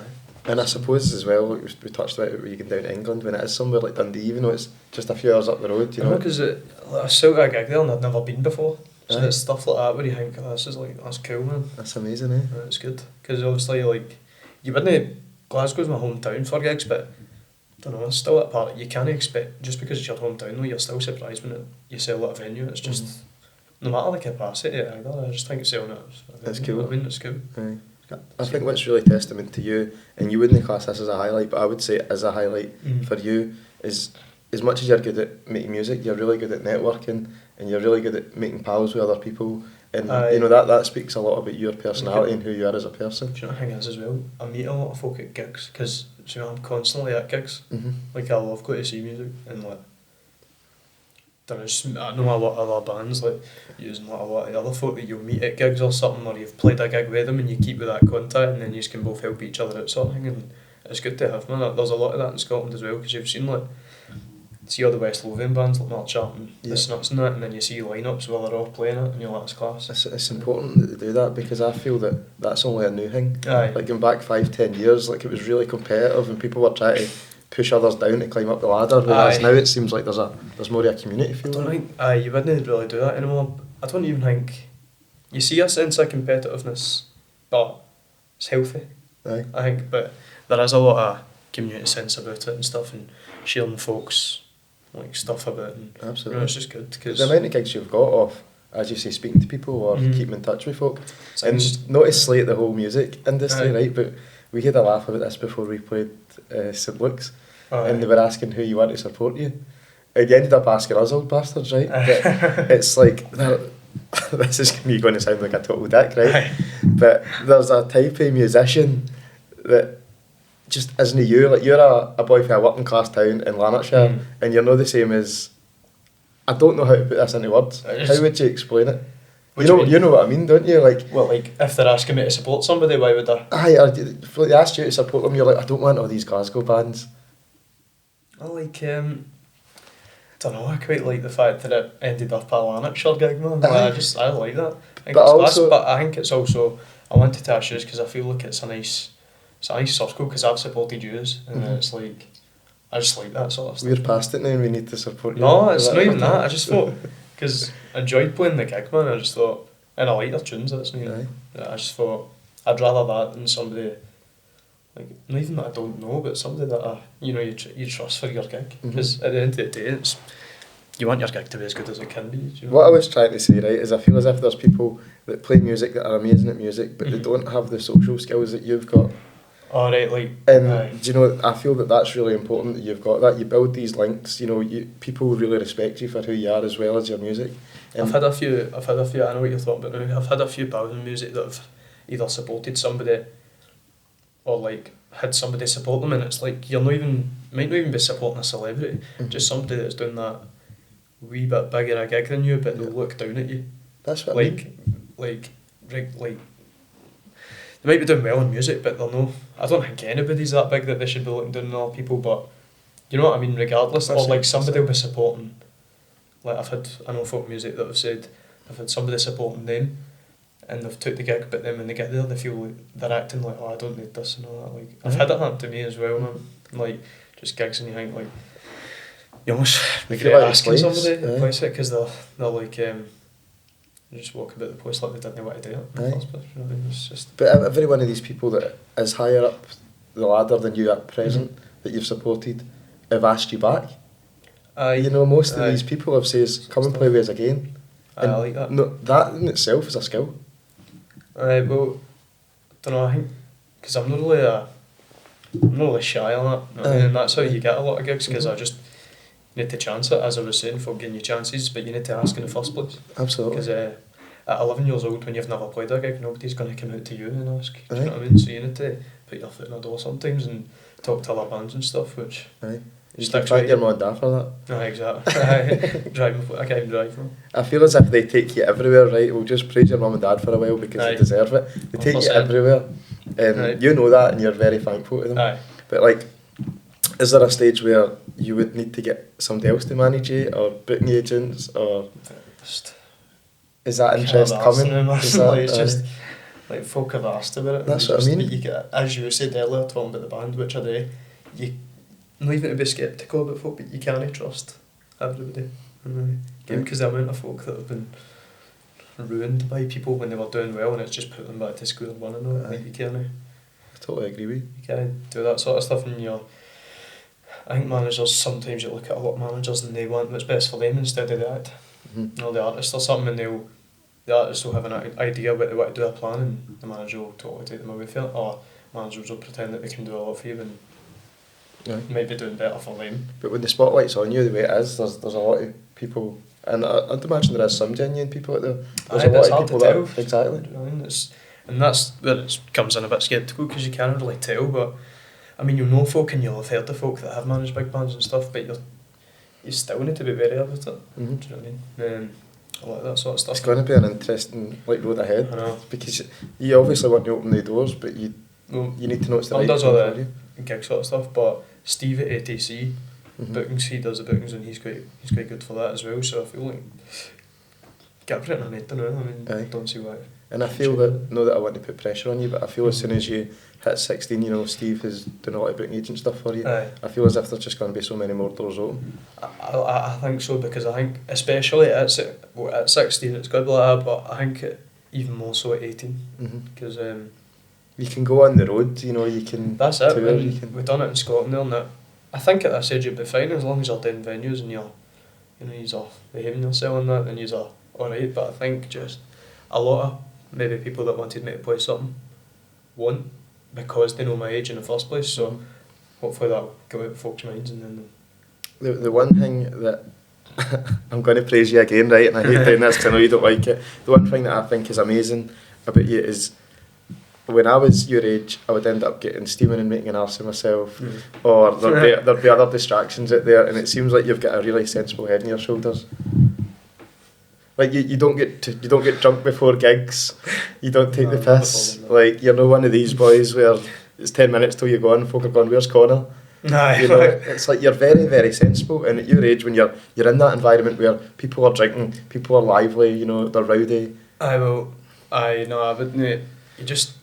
And I suppose as well, like we touched about it, where you can down to England, when it is somewhere like Dundee, even though it's just a few hours up the road, you know. Because I sold out a gig there and I'd never been before. So Aye. it's stuff like that where you think, oh, that's cool, man. That's amazing, eh? It's good. Because obviously, like, you wouldn't. Glasgow's my hometown for gigs, but I don't know, it's still that part. You can't expect, just because it's your hometown, though, you're still surprised when you sell at a venue. It's just, no matter the capacity either, I just think selling it. It's cool. I mean, it's cool. Aye. I think what's really testament to you, and you wouldn't class this as a highlight, but I would say it as a highlight for you, is as much as you're good at making music, you're really good at networking, and you're really good at making pals with other people, and Aye. you know that speaks a lot about your personality and who you are as a person. Do you know the thing is as well? I meet a lot of folk at gigs, because you know, I'm constantly at gigs. Mhm. Like, I love going to see music, and like, I know a lot of other bands, like using like a lot of other folk that you'll meet at gigs or something, or you've played a gig with them and you keep with that contact, and then you can both help each other out, sort of thing. And it's good to have, man. There's a lot of that in Scotland as well, because you've seen like see all the West Lothian bands like Lanarkshire and Yeah. the Snuts and that, and then you see lineups where they're all playing it, and you're like, that's class. It's important that they do that, because I feel that that's only a new thing. Aye. Like, going back 5-10 years, like, it was really competitive and people were trying to push others down to climb up the ladder, whereas Aye. now it seems like there's more of a community I feel. don't there. think you wouldn't really do that anymore. I don't even think you see a sense of competitiveness, but it's healthy. Aye. I think, but there is a lot of community sense about it and stuff, and sharing folks like stuff about it. And, Absolutely. it's just good because The amount of gigs you've got off, as you say, speaking to people or Mhm. keeping in touch with folk, Sounds- and not to slate the whole music industry, Aye. right? But we had a laugh about this before we played St Luke's, Aye. and they were asking who you want to support you. And you ended up asking us, old bastards, right? But it's like, this is me going to sound like a total dick, right? Aye. But there's a type of musician that just isn't you. Like, you're a boy from a working class town in Lanarkshire, Mm. and you're not the same as. I don't know how to put this into words. I just- How would you explain it? What You do know, you mean? you know what I mean, don't you? Like, Well, like if they're asking me to support somebody, why would I? if they asked you to support them, you're like, I don't want all these Glasgow bands. I like don't know. I quite like the fact that it ended up a Lanarkshire gig, man. Like, I like that. I think But it's also- class, but I think it's also I wanted to ask you this because I feel like it's a nice circle because I've supported yous and Mhm. it's like I just like that sort of stuff. We're past it now and we need to support you. No, Is it's not even what- that. I just thought because I enjoyed playing the gig, man. I just thought, and I like their tunes. That's not even, I just thought I'd rather that than somebody like not even that I don't know, but somebody that you trust for your gig. Mhm. Because at the end of the day, it's you want your gig to be as good as it can be. Do you know? What I was trying to say, right, is I feel as if there's people that play music that are amazing at music, but they Mhm. don't have the social skills that you've got. All right, like And aye. do you know, I feel that that's really important that you've got that. You build these links, you know, people really respect you for who you are as well as your music. I've had a few. I know what you're talking about now. I've had a few pals in music that have either supported somebody, or like had somebody support them, and it's like you're not even might not even be supporting a celebrity, Mhm. just somebody that's doing that wee bit bigger a gig than you, but they'll Yeah. look down at you, That's what I mean. like they might be doing well in music, but they're no. I don't think anybody's that big that they should be looking down on other people, but you know what I mean. Regardless, That's or like it, somebody that's will be supporting. Like I know folk music that have said I've had somebody supporting them, and they've took the gig, but then when they get there, they feel like they're acting like, oh, I don't need this and all that. Like I've had it happen to me as well, man. Like just gigs and you think like you almost regret like the asking place, somebody to aye. place it because they're like they just walk about the place like they didn't know what to do it. in the Aye. first place, you know what I mean? It's just But every one of these people that is higher up the ladder than you at present, that you've supported, have asked you back. aye, You know, most of aye. these people have says, come and play with us again. Aye, I like that. No, that in itself is a skill. Well, I don't know. I think because I'm not really shy on that. You know what I mean? Aye. And that's how you get a lot of gigs because Mhm. I just need to chance it. As I was saying, for giving you chances, but you need to ask in the first place. Absolutely. Because at 11 years old, when you've never played a gig, nobody's going to come out to you and ask. Do you Aye. know what I mean? So you need to put your foot in the door sometimes and talk to other bands and stuff, which Aye. You Sticks can thank with your you. mum and dad for that. Aye, exactly. Driving, I can't even drive now. I feel as if they take you everywhere, right? We'll just praise your mum and dad for a while because Aye. they deserve it. They take you 100%. everywhere. And Aye. you know that and you're very thankful to them. Aye. But like, is there a stage where you would need to get somebody else to manage you or booking agents, or Just is that can't interest have asked coming? them, man. Is that, Like, it's aye. just like folk have asked about it. and That's you what I just- mean. You get, as you said earlier, talking about the band, which I do, you not even to be sceptical about folk, but you can't trust everybody. Because the amount of folk that have been ruined by people when they were doing well, and it's just put them back to square one and all. Aye. Like you can't. I totally agree with you. You can't do that sort of stuff, and I think managers, sometimes you look at a lot of managers and they want what's best for them instead of the act. Mhm. Or the artist or something, and the artist will have an idea what they want to do, a plan, and the manager will totally take them away from it, or managers will pretend that they can do a lot for you and Aye. might be doing better for them. But when the spotlight's on you the way it is, there's a lot of people, and I'd imagine there is some genuine people out there. There's Aye, a but it's lot of hard people to that tell. exactly. Do you know what I mean? And that's where it comes in a bit sceptical because you can't really tell, but I mean, you'll know folk and you'll have heard of folk that have managed big bands and stuff, but you still need to be wary about it. Mhm. Do you know what I mean? I like that sort of stuff. It's going to be an interesting road ahead I know. because you obviously want to open the doors, but you Well, need to know it's the Mum right does thing all for the you. gig sort of stuff, but Steve at ATC, bookings. He does the bookings, and he's quite good for that as well. So I feel like get a print on it, don't know. I mean, Aye. don't see why. And I feel that, not that I want to put pressure on you, but I feel as soon as you hit 16, you know, Steve is doing a lot of booking agent stuff for you. Aye. I feel as if there's just going to be so many more doors open. I think so, because I think especially at 16 it's good like that, but I think even more so at 18, because You can go on the road, you know, you can... that's it. tour, you can... We've done it in Scotland there, and that, I think at this age you'd be fine as long as you're doing venues and you're, you know, you're behaving yourself and that, and you're alright. But I think just a lot of maybe people that wanted me to play something won't, because they know my age in the first place. So hopefully that'll go out folks' minds, and then The one thing that I'm going to praise you again, right, and I hate doing this because I know you don't like it. The one thing that I think is amazing about you is when I was your age, I would end up getting steaming and making an arse of myself, or there'd be other distractions out there, and it seems like you've got a really sensible head on your shoulders. Like you don't get drunk before gigs, you don't take the piss. Like you're not one of these boys where it's 10 minutes till you go on, folk are going, "Where's Connor?" Aye. You know, it's like you're very, very sensible, and at your age, when you're in that environment where people are drinking, people are lively, you know, they're rowdy. I wouldn't. You just,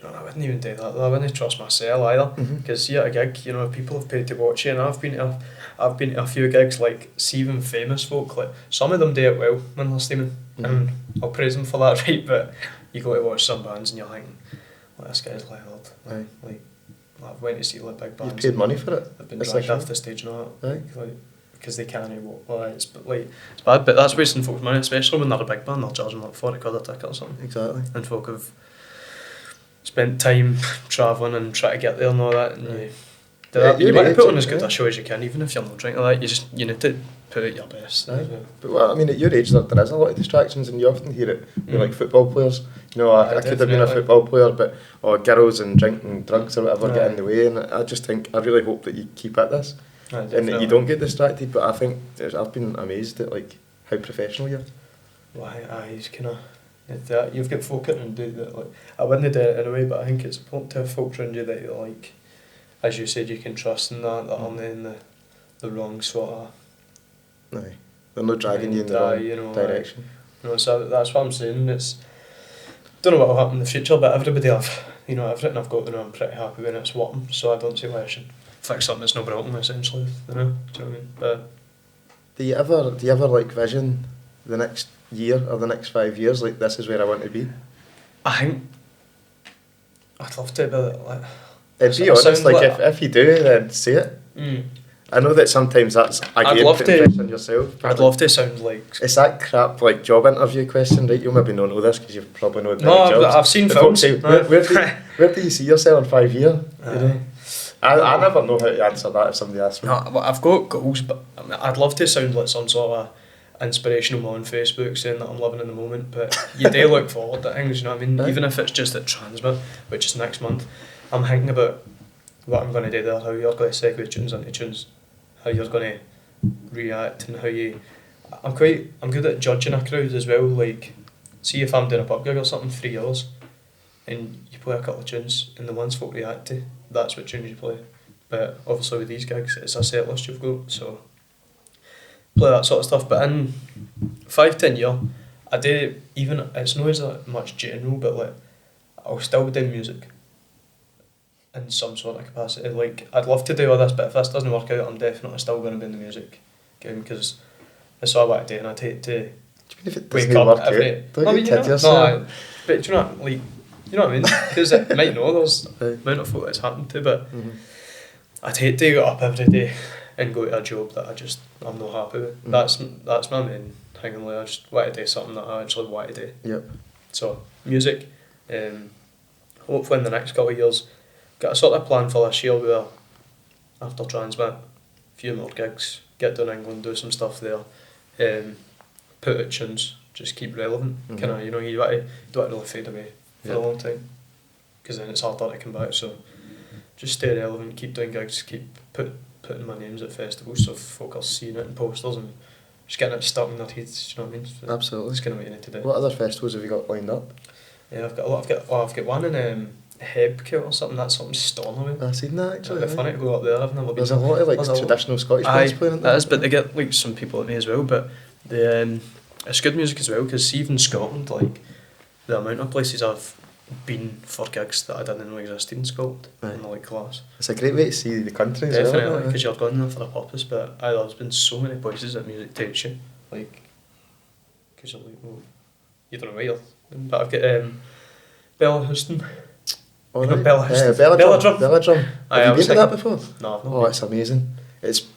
I wouldn't even do that. I wouldn't trust myself either, because at a gig, you know, people have paid to watch you, and I've been to a few gigs, like, see even famous folk, like some of them do it well when they're steaming, and I'll praise them for that, right? But you go to watch some bands and you're thinking, well, this guy's loud. Like I've went to see like big bands. You've paid money for it. They've been dragged off the stage and all that. Right. Like, because they can't walk. It's bad, but that's wasting folks' money, especially when they're a big band. They're charging like £40 a ticket or something. Exactly. And folk have spent time travelling and trying to get there and all that. And you want to put on as good a show as you can, even if you're not drinking like that. You need to put out your best. Right. But well, I mean, at your age, there is a lot of distractions, and you often hear it with like football players. You know, I could have been a football player, but girls and drinking, drugs or whatever get in the way, and I just think, I really hope that you keep at this, and that you don't get distracted. But I think I've been amazed at like how professional you are. Well, he's kind of, you've got folk out and do that. Like, I wouldn't do it anyway, but I think it's important to have folk around you that you like, as you said, you can trust in that aren't in the wrong sort of. No, they're not dragging you in the wrong direction. So that's what I'm saying. It's, don't know what will happen in the future, but everybody everything I've got, I'm pretty happy when it's working. So I don't see why I should fix something that's not broken, essentially. Do you know what I mean? But do you ever like vision the next year or the next 5 years? Like, this is where I want to be. I think I'd love to, but like. And be honest, like if you do, then say it. I know that sometimes that's again putting pressure on yourself. I'd love to sound like. It's that crap like job interview question, right? You'll maybe not know this because you've probably known jobs. I've seen films. Say, where do you see yourself in 5 years? You know? I never know how to answer that if somebody asks me. No, well, I've got goals, but I'd love to sound like some sort of inspirational man on Facebook saying that I'm living in the moment. But you do look forward to things, you know what I mean? Right. Even if it's just at Transmit, which is next month, I'm thinking about what I'm going to do there, how you're going to segue tunes into tunes, how you're going to react, and how you. I'm good at judging a crowd as well. Like, see if I'm doing a pub gig or something, 3 hours, and you play a couple of tunes, and the ones folk react to, that's what tunes you play. But obviously with these gigs, it's a set list you've got, so play that sort of stuff. But in 5-10 years, I do even. It's not as much general, but like I'll still be doing music in some sort of capacity. Like, I'd love to do all this, but if this doesn't work out, I'm definitely still going to be in the music game, because it's all I want to do, and I'd hate to wake up every. Don't you kid yourself? But do you know, like, you know what I mean? Because it might know there's the amount of folk that's happened to, but I'd hate to get up every day and go to a job that I'm not happy with. That's my main thing in life. I just want to do something that I actually want to do. Yep. So music, hopefully in the next couple of years, got a sort of plan for this year where after Transmit, a few more gigs, get down England, do some stuff there, put out tunes, just keep relevant. Kind of, you don't want to really fade away for a long time, because then it's harder to come back. So just stay relevant, keep doing gigs, keep putting my names at festivals, so folk are seeing it in posters and just getting it stuck in their heads. You know what I mean? So absolutely. that's kind of what you need to do. What other festivals have you got lined up? Yeah, I've got one in Hebkill or something. That's something Stornoway. I've seen that It'd actually. be funny to go up there. I've never been. There's a lot of like There's a lot- traditional Scottish bands Aye, playing. that is, but they get like some people like me as well. But the it's good music as well, because see, even Scotland, like the amount of places I've been for gigs that I didn't know existed in Scotland, Aye. and like class. It's a great way to see the country as well. Definitely, isn't it? because you're going there for a purpose. But there's been so many places that music takes you, like, because you're like, well, you don't know where you're. But I've got Bella Houston. Oh, You know right. Bella Houston? Belladrum. Belladrum. Aye, I Have you was been to that thinking- before? No, I've not. Oh, it's amazing. I'd was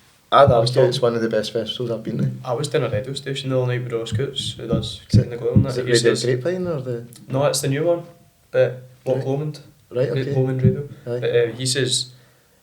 argue it's told- one of the best festivals I've been to. I was doing a radio station the other night with Ross Coots, who does Is it- King the Glow and that. Is it He Radio says- Grapevine or the... No, it's the new one. But Loch Right. Lomond. Right, okay. Lomond Radio. Aye. But he says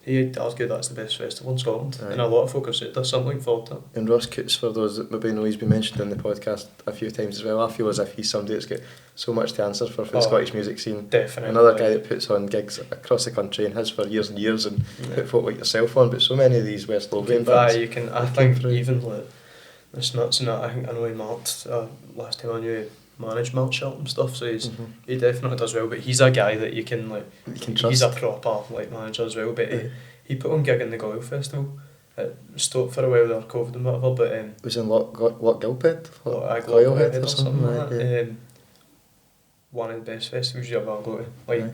he'd argue that's the best festival in Scotland. Aye. And a lot of folk have said there's something for that. And Ross Coots, for those that maybe know, he's been mentioned in the podcast a few times as well. I feel as if he's somebody that's got so much to answer for the Oh, Scottish music scene. Definitely. Another guy that puts on gigs across the country and has for years and years, and put folk like yourself on, but so many of these West Lothian bands. you can. I that came think through. even like it's nuts and that. I think I know he marked last time I knew he managed Lanarkshire and stuff. So Mhm. he definitely does well. But he's a guy that you can like. You can He's trust. a proper like manager as well. But Aye. he put on gig in the Glasgow Festival. It stopped for a while there, COVID and whatever. But It was in Loch Gilphead? I Coilhead or something like like that. One of the best festivals you ever go to. Like Aye.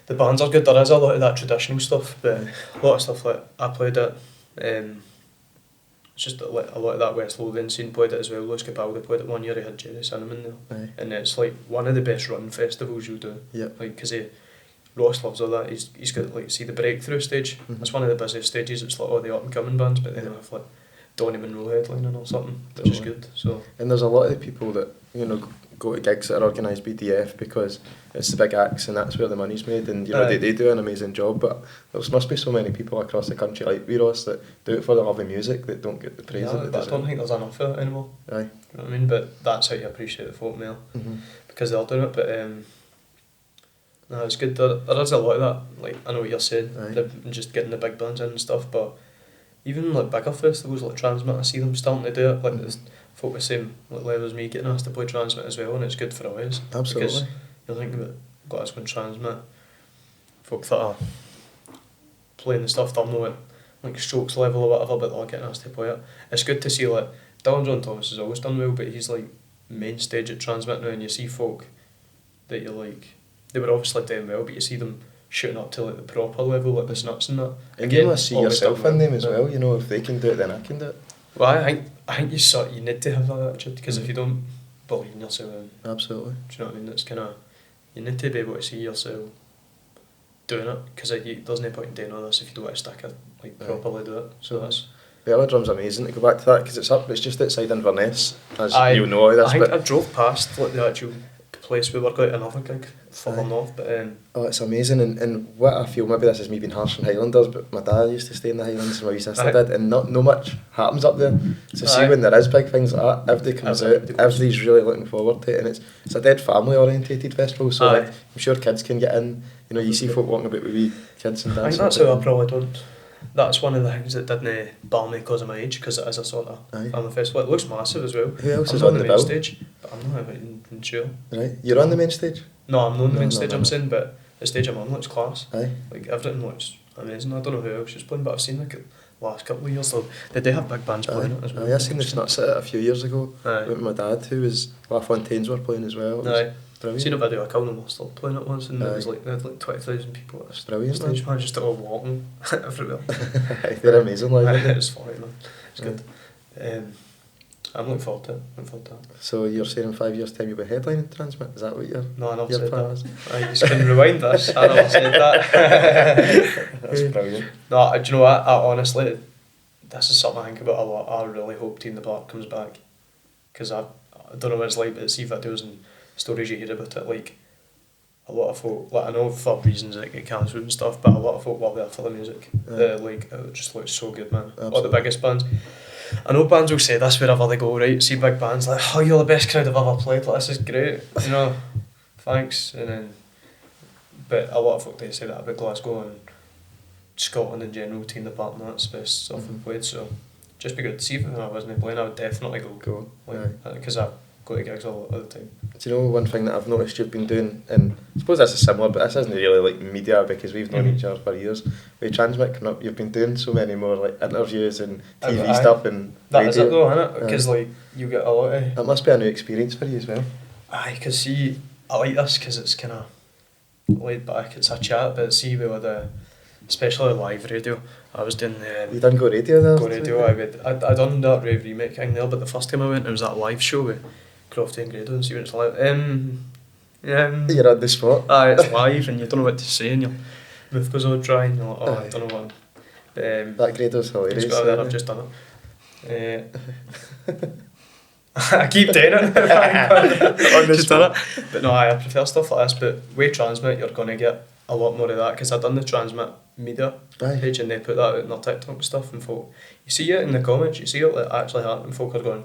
the bands are good. There is a lot of that traditional stuff, but a lot of stuff like I played it. It's just a lot of that West Lothian scene played it as well. Lewis Capaldi played it one year. He had Jerry Cinnamon there, Aye. and it's like one of the best run festivals you'll do. Yep. Like because Ross loves all that. He's got like see the breakthrough stage. Mhm. It's one of the busiest stages. It's like all the up and coming bands, but then Yeah. they have like Donny Monroe headlining or something, which is Totally. good. So. And there's a lot of people that, go to gigs that are organised by DF because it's the big acts and that's where the money's made, and Aye. they do an amazing job, but there must be so many people across the country like we, Ross, that do it for the love of music that don't get the praise Yeah, that they but I don't deserve. think there's enough of it anymore. Aye. You know what I mean? But that's how you appreciate the folk mail, Mhm. because they're doing it. But no, it's good. There is a lot of that. Like I know what you're saying, Aye. just getting the big bands in and stuff. But even like bigger festivals like Transmit, I see them starting to do it. Like there's folk the same like level as me getting asked to play Transmit as well, and it's good for us. Because Absolutely. you're thinking about Glasgow and Transmit, folk that are playing the stuff they're not at like Strokes level or whatever, but they're getting asked to play it. It's good to see like Dylan John Thomas has always done well, but he's like main stage at Transmit now, and you see folk that you're like, they were obviously doing well, but you see them shooting up to like the proper level, like the Snuts and that. And you must see always yourself done in them as yeah. well, if they can do it then I can do it. Well, I think you need to have that attitude, because if you don't believe in yourself, then, Absolutely. do you know what I mean? It's kind of, you need to be able to see yourself doing it, because there's no point in doing all this if you don't want to stick it, like Aye. properly do it. So that's. Belladrum's amazing to go back to that because it's just outside Inverness, as Aye. you know this, I think but I drove past like the actual place we were going to another gig further Aye. north, but oh, it's amazing, and what I feel, maybe this is me being harsh on Highlanders, but my dad used to stay in the Highlands and my wee sister Aye. did, and not much happens up there. So see Aye. when there is big things like that, everybody comes out, Everybody goes. everybody's really looking forward to it, and it's a dead family orientated festival, so Aye. like, I'm sure kids can get in, you see folk walking about with wee kids and I dancing. think that's how I probably don't. That's one of the things that didn't bar me because of my age, because it is a sort of Aye. family festival. It looks massive as well. Who else I'm is not on on the the main bill? stage, but I'm not even sure. Right, you're on the main stage? No, I'm not on the No, main no, stage, no, I'm no. saying, but the stage I'm on looks class. Aye. Like everything looks amazing. I don't know who else is playing, but I've seen like the last couple of years, so they do have big bands playing it as well. Aye, I seen the Snuts at it a few years ago Aye. with my dad, who was La Fontaine's were playing as well. It was Aye. brilliant. Seen a video of Colin Wurster playing it once, and Aye. it was like they had like 20,000 people at the Brilliant, stage. Man, just all walking everywhere. Aye, they're amazing, like, aren't they? It's funny, man. It's good. I'm looking forward to it. So you're saying in 5 years' time you'll be headlining Transmit? Is that what you're? No, I never your said plan that. is? I just can rewind this. I never said that. That's brilliant. No, do you know what? I honestly, this is something I think about a lot. I really hope Teen the Park comes back, because I don't know what it's like, but see videos and stories you hear about it, like a lot of folk, like I know for reasons that get cancelled and stuff, but a lot of folk were there for the music. Aye. Like it just looks so good, man. All the Absolutely. biggest bands. I know bands will say this wherever they go, right? See big bands like, oh, you're the best crowd I've ever played. Like, this is great, thanks. And then, but a lot of folk they say that about Glasgow and Scotland in general, Teen the Park, and that's the best stuff we've played. So, just be good. See if I wasn't playing, I would definitely go. Go. Like, because I go to gigs a lot of the time. Do you know one thing that I've noticed you've been doing, and I suppose this is similar, but this isn't really like media because we've known each other for years. With Transmit coming up, you've been doing so many more like interviews and TV stuff and that is it radio. though, isn't it? Because like you get a lot of. It must be a new experience for you as well. Aye, because see, I like this because it's kind of laid back. It's a chat, but see, we would, especially live radio. I was doing the. You done Go Radio there? Go Radio. I done that rave remake thing there, but the first time I went, it was that live show with Crofty and Grado and see what it's like. You're on the spot. Aye, it's live and you don't know what to say and your mouth goes all dry and you're like, oh, I don't know what. That Grado's hilarious. Just got there, I've just done it. I keep doing it. I've just done it. But no, I prefer stuff like this. But with Transmit, you're going to get a lot more of that because I've done the Transmit media page and they put that out in their TikTok and stuff, and folk, you see it in the comments, you see it like actually happening. Folk are going,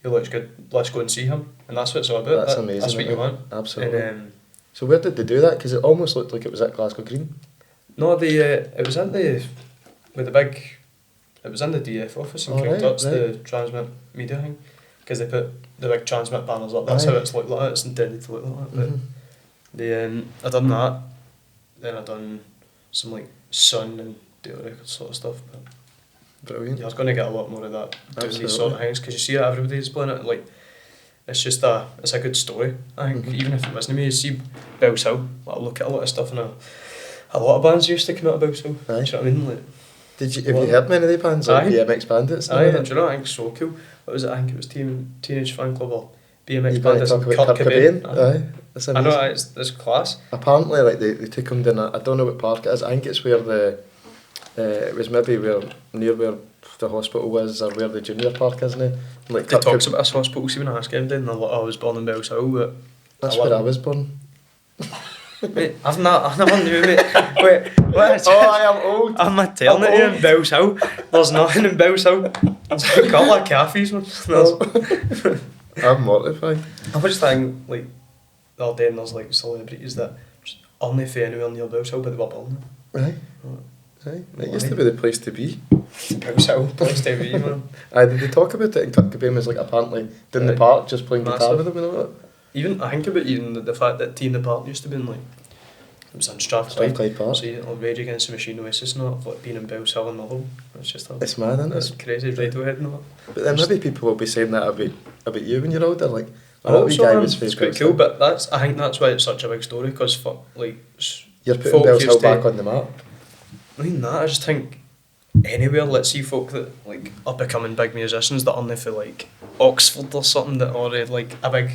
"He looks good. Let's go and see him," and that's what it's all about. That's amazing. That's what you want. Absolutely. And, so where did they do that? Because it almost looked like it was at Glasgow Green. no, it was in the with the big. It was in the DF office in King Tut, the Transmit media thing, because they put the big Transmit banners up. That's how it's looked like that. It's intended to look like that. But I done that. Then I done some like Sun and Data Records sort of stuff. But Brilliant. you're going to get a lot more of that doing Absolutely. these sort of things because you see it, everybody's playing it. Like it's just it's a good story. I think even if it wasn't me, you see Bellshill. I look at a lot of stuff and a lot of bands used to come out of Bellshill. Do you know what I mean? Like, Have you heard many of the bands? Like BMX Bandits? Aye, and do you know what I think is so cool? What was it? I think it was Teenage Fan Club or BMX You're going to Bandits talk and about Kurt Cobain? Aye. That's I amazing. know, it's class. Apparently, like they took him down. I don't know what park it is. I think it's where it was maybe near where the hospital was, or where the junior park is now. Like They talks about this hospital, see when I ask everything, and I was born in Bellshill, but that's where I was born. mate, I never knew, mate. Wait, what is I am old. I'm maternity in Bellshill. There's nothing in Bellshill. There's a couple of cafes, man. I'm mortified. I was just thinking, like, the other day, and there's like celebrities that just aren't for anywhere near Bellshill, but they were building it. Right. Right. It used to be the place to be. Bellshill, place to be, man. Did they talk about it? And Kurt Cobain was like apparently down the park just playing guitar with them and all that. Even I think about the fact that T in the Park used to be in like it was in Strathclyde. Strathclyde Park. So you Rage Against the Machine, Oasis and all that, like being in Bellshill and Motherwell. It's just It's mad, isn't it's it? crazy Radiohead and all that. But then maybe people will be saying that about you when you're older, like, I hope wee so, guy man. was It's fake quite cool, but I think that's why it's such a big story, because you're putting folk used Bellshill to- back on the map. I mean that, I just think anywhere, let's see folk that like are becoming big musicians that aren't for like Oxford or something, that already like a big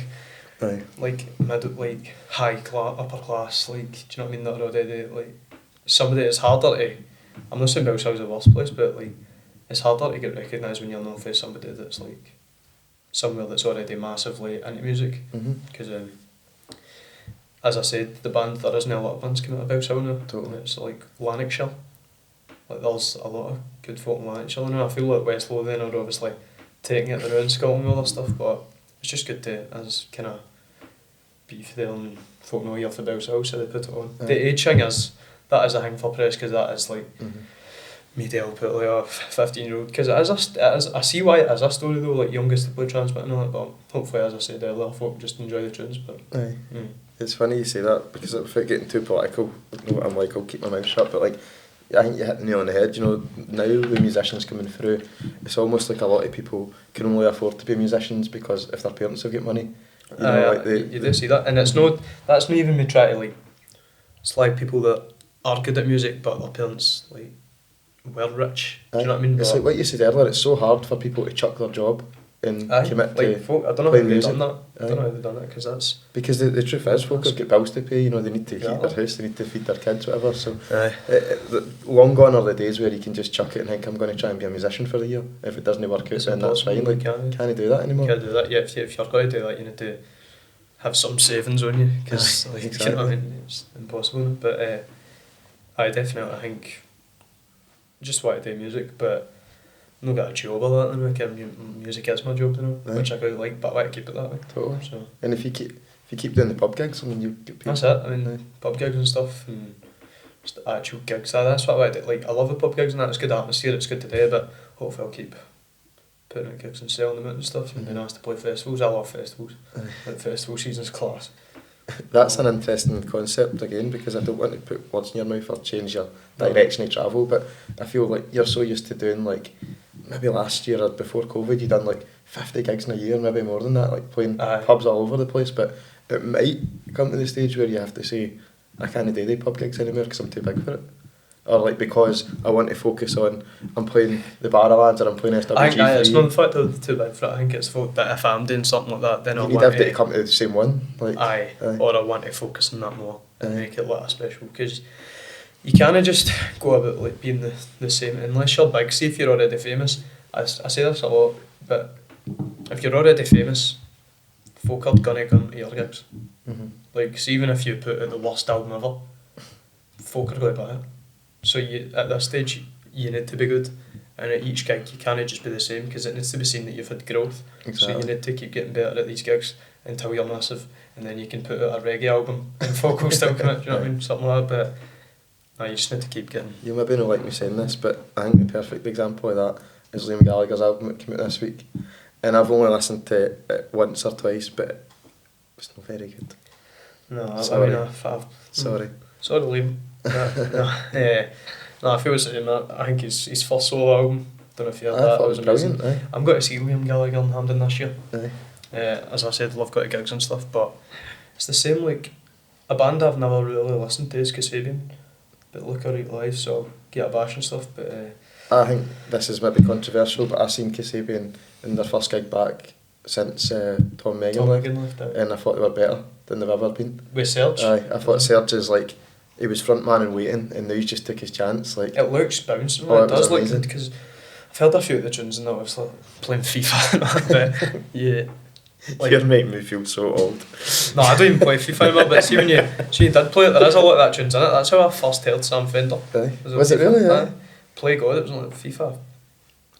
Right. like high class, upper class, like, do you know what I mean, that are already like somebody. It's harder to, I'm not saying Bellshill's the worst place, but like it's harder to get recognised when you're known for somebody that's like somewhere that's already massively into music, because as I said, the band, there isn't a lot of bands coming out of Bellshill now. Totally. And it's like Lanarkshire, like there's a lot of good folk in Lanarkshire now. I feel like West Lothian are obviously taking it around Scotland with all this stuff, but it's just good to as kind of beef there and folk know you're for Bellshill, so they put it on. Aye. The age thing is a thing for press, because that is like media will put like a 15-year-old, because it is I see why it is a story though, like youngest to play Transmit and all that, but hopefully, as I said earlier, folk just enjoy the tunes. But Aye. It's funny you say that, because without getting too political, you know what I'm like, I'll keep my mouth shut, but like, I think you hit the nail on the head. You know, now with musicians coming through, it's almost like a lot of people can only afford to be musicians because if their parents will get money. You know, like you do see that, and that's not even me trying to like slag people that are good at music but their parents like were rich. Do you know what I mean? It's But like what you said earlier, it's so hard for people to chuck their job and commit like to folk, I don't know how playing they've music. done that. I Aye. don't know how they've done that, because that's because the truth is, folk have got bills to pay. You know, they need to heat Yeah. their house, they need to feed their kids, whatever. So aye. long gone are the days where you can just chuck it and think I'm going to try and be a musician for the year. If it doesn't work out, It's then that's fine. Like, impossible, can't do that anymore. You can't do that. Yeah, if you're going to do that, you need to have some savings on you, because Aye, like, exactly. you know what I mean, it's impossible. But I definitely, I think, just want to do music, but I've not got a job or that. Like, music is my job, you know, Aye. which I quite like, but I want to keep it that way. Totally. So And if you keep doing the pub gigs, I mean, you get paid. that's it. I mean, pub gigs and stuff, and just actual gigs. That's what I want to do. Like, I love the pub gigs and that. It's good atmosphere. It's good to do, but hopefully I'll keep putting out gigs and selling them out and stuff, and being asked to play festivals. I love festivals. Like festival season's class. That's an interesting concept again, because I don't want to put words in your mouth or change your direction of travel, but I feel like you're so used to doing, like, maybe last year or before COVID you done like 50 gigs in a year, maybe more than that, like playing pubs all over the place, but it might come to the stage where you have to say, I can't do the pub gigs anymore because I'm too big for it. Or like, because I want to focus on, I'm playing the Barrowlands or I'm playing SWG3. I think it's not the fact that they're too big for it. I think it's the fact that if I'm doing something like that, then I you want need to have to come to the same one. Like, or I want to focus on that more and make it like a special, because you can't just go about like being the same unless you're big. See, if you're already famous, I say this a lot, but if you're already famous, folk are gonna come to your gigs. Like, see, even if you put out the worst album ever, folk are going to buy it. So you, at this stage, you need to be good, and at each gig you can't just be the same, because it needs to be seen that you've had growth. Exactly. So you need to keep getting better at these gigs until you're massive, and then you can put out a reggae album and folk will still come out, do you know what I mean? Something like that, but no, you just need to keep getting. You maybe not like me saying this, but I think the perfect example of that is Liam Gallagher's album that came out this week, and I've only listened to it once or twice, but it's not very good. No, Sorry. I mean, Sorry. Sorry, Liam. No, I feel the same. I think his first solo album, don't know if you heard that, thought it was amazing. brilliant. I'm going to see Liam Gallagher in Hampden this year. Aye. As I said, I've got to gigs and stuff, but it's the same, like, a band I've never really listened to is Kasabian, but look at it live, so get a bash and stuff, but I think this is maybe controversial, but I've seen Kasabian in their first gig back since Tom Megan left out. and I thought they were better than they've ever been. With Serge? Aye, I thought Serge is like, he was front man and waiting, and now he's just took his chance. Like, It looks bouncing, Oh, it it was does look amazing. good, because I've heard a few of the tunes and that was like playing FIFA and that, but yeah. Like, you're making me feel so old. no, I don't even play FIFA anymore, but see when you did play it, there is a lot of that tunes in it. That's how I first heard Sam Fender. Aye. Was Was it FIFA? really? Aye. Aye. Play God, it was on like FIFA.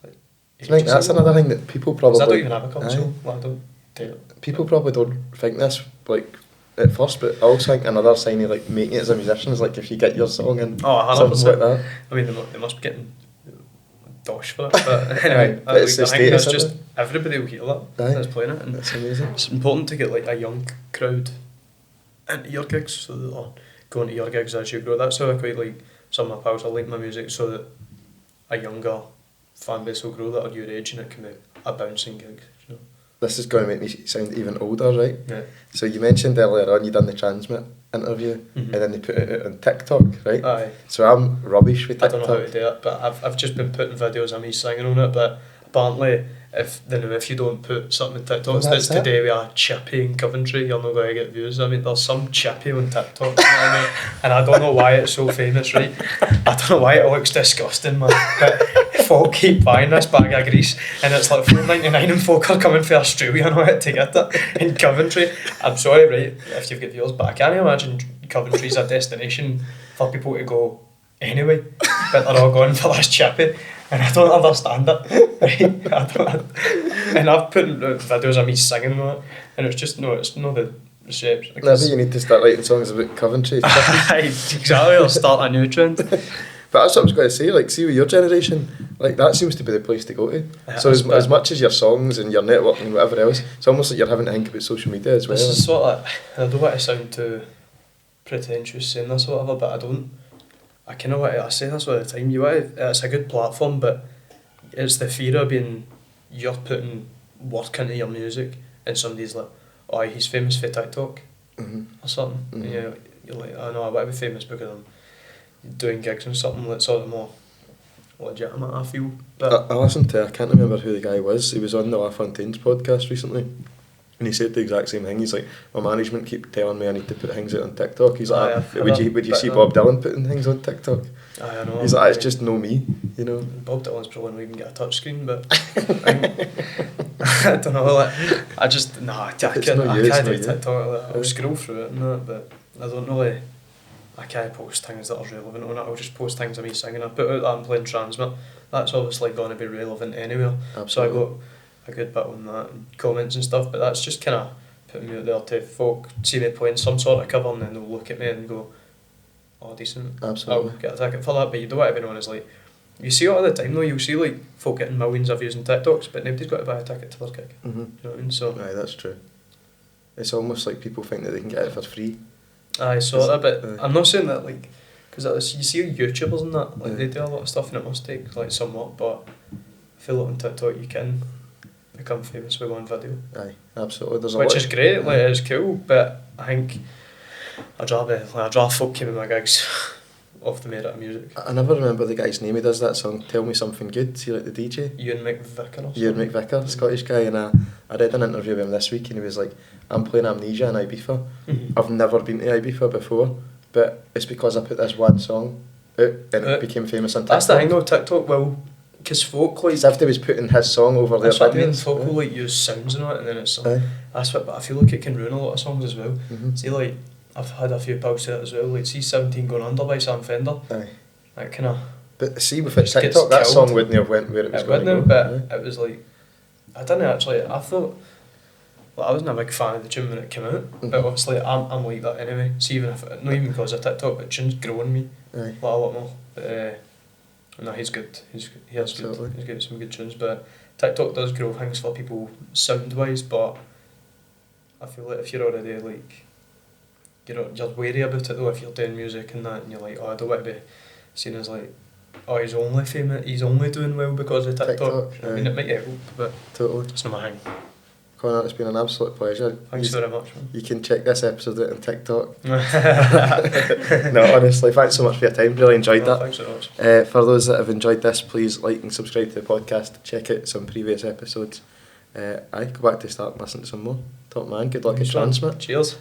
Like, I think that's another thing that people probably. 'cause I don't even have a Aye. console, like, I don't do it. People probably don't think this, like, at first, but I also think another sign of like making it as a musician is like if you get your song in, Oh, something 100%. like that. I mean, they must be getting dosh for it, but anyway, Aye, but it's the I think that's status, just isn't everybody will hear that Aye. that's playing it, and That's amazing. it's important to get like a young crowd into your gigs, so that they're going to your gigs as you grow. That's how I quite like some of my pals. I like my music so that a younger fan base will grow that are your age, and it can be a bouncing gig. You know? This is going to make me sound even older, right? Yeah. So you mentioned earlier on you done the Transmit interview, and then they put it out on TikTok, right? Aye. So I'm rubbish with I TikTok. don't know how to do it, but I've just been putting videos of me singing on it. But apparently, if you don't put something on TikTok Well, that's that's it. today with a chippy in Coventry, you're not going to get views. I mean, there's some chippy on TikTok, you know what I mean? And I don't know why it's so famous, right? I don't know why it looks disgusting, man. But folk keep buying this bag of grease, and it's like $4.99, and folk are coming from Australia now to get it in Coventry. I'm sorry, right, if you've got viewers, but I can't imagine Coventry's a destination for people to go anyway, but they're all going for this chippy, and I don't understand it, right? And I've put videos of me singing on it, and it's not the reception. Maybe you need to start writing songs about Coventry. Exactly, or start a new trend. But that's what I was going to say, like, see with your generation, like, that seems to be the place to go to. Yeah, So it's as much as your songs and your networking and whatever else, it's almost like you're having to think about social media as well. This is sort of, I don't want to sound too pretentious saying this or whatever, but I kind of want to, I say this all the time, it's a good platform, but it's the fear of being, you're putting work into your music, and somebody's like, oh, he's famous for TikTok, or something, and you're like, oh no, I want to be famous because I'm doing gigs and something that's sort of more legitimate, I feel. But I listened to, I can't remember who the guy was, he was on the La Fontaine's podcast recently, and he said the exact same thing. He's like, my management keep telling me I need to put things out on TikTok. He's like, would you see Bob Dylan putting things on TikTok? I know. He's like, it's just no me, you know. Bob Dylan's probably not even get a touch screen, but I don't know. Like, I just I can't do TikTok. Like, I'll scroll through it and that, but I don't really. I can't post things that are relevant on it. I'll just post things of me singing. I put out that I'm playing Transmit. That's obviously going to be relevant anywhere. Absolutely. So I got a good bit on that and comments and stuff. But that's just kind of putting me out there to folk see me playing some sort of cover, and then they'll look at me and go, "Oh, decent." Absolutely. I'll get a ticket for that. But you don't want to be known as like You see it all the time though, you'll see like folk getting millions of views on TikToks, but nobody's got to buy a ticket to their gig. Mhm. Do you know what I mean? So, Aye, that's true. It's almost like people think that they can get it for free. aye, sort of, but Aye. I'm not saying that like, because you see YouTubers and that, like Aye. they do a lot of stuff and it must take like somewhat, but I feel like on TikTok you can become famous with one video. Aye, absolutely. There's a Which lot is of- great, like Aye. it's cool, but I think I'd rather folk came in my gigs off the merit of music. I never remember the guy's name. He does that song, Tell Me Something Good. See, like the DJ? Ewan McVicker or Ewan something. McVicker, Scottish guy, and I read an interview with him this week and he was like, I'm playing Amnesia in Ibiza. Mhm. I've never been to Ibiza before, but it's because I put this one song out and it became famous on TikTok. That's the thing though, TikTok will, because folk like, It's if they was putting his song over their that's what I mean, videos. folk will like use sounds and it and then it's Aye. that's what, but I feel like it can ruin a lot of songs as well. Mhm. See, like, I've had a few pals say that as well, like, see 17 Going Under by Sam Fender, Aye. that kind of, But see, with Just gets TikTok, that killed. song wouldn't have went where it was it going to wouldn't go. have, but it was like, I didn't actually, I thought, well, I wasn't a big fan of the tune when it came out, but Mhm. obviously I'm like that anyway, see, even if, not even because of TikTok, but tunes grow on me, Aye. like, a lot more, but, no, he's good, he has Absolutely. good, he's got some good tunes, but TikTok does grow things for people sound-wise, but I feel like if you're already, like, you're wary about it though, if you're doing music and that, and you're like, oh, I don't want to be seen as like, oh, he's only famous, he's only doing well because of TikTok. TikTok, I mean, aye. it might help, but Totally. it's not my thing. Connor, it's been an absolute pleasure. Thanks You- very much, man. You can check this episode out on TikTok. No, honestly, thanks so much for your time. Really enjoyed No, that. thanks very much. For those that have enjoyed this, please like and subscribe to the podcast. Check out some previous episodes. Go back to start and listen to some more. Top man, good luck at Thanks, man. Transmit. Cheers.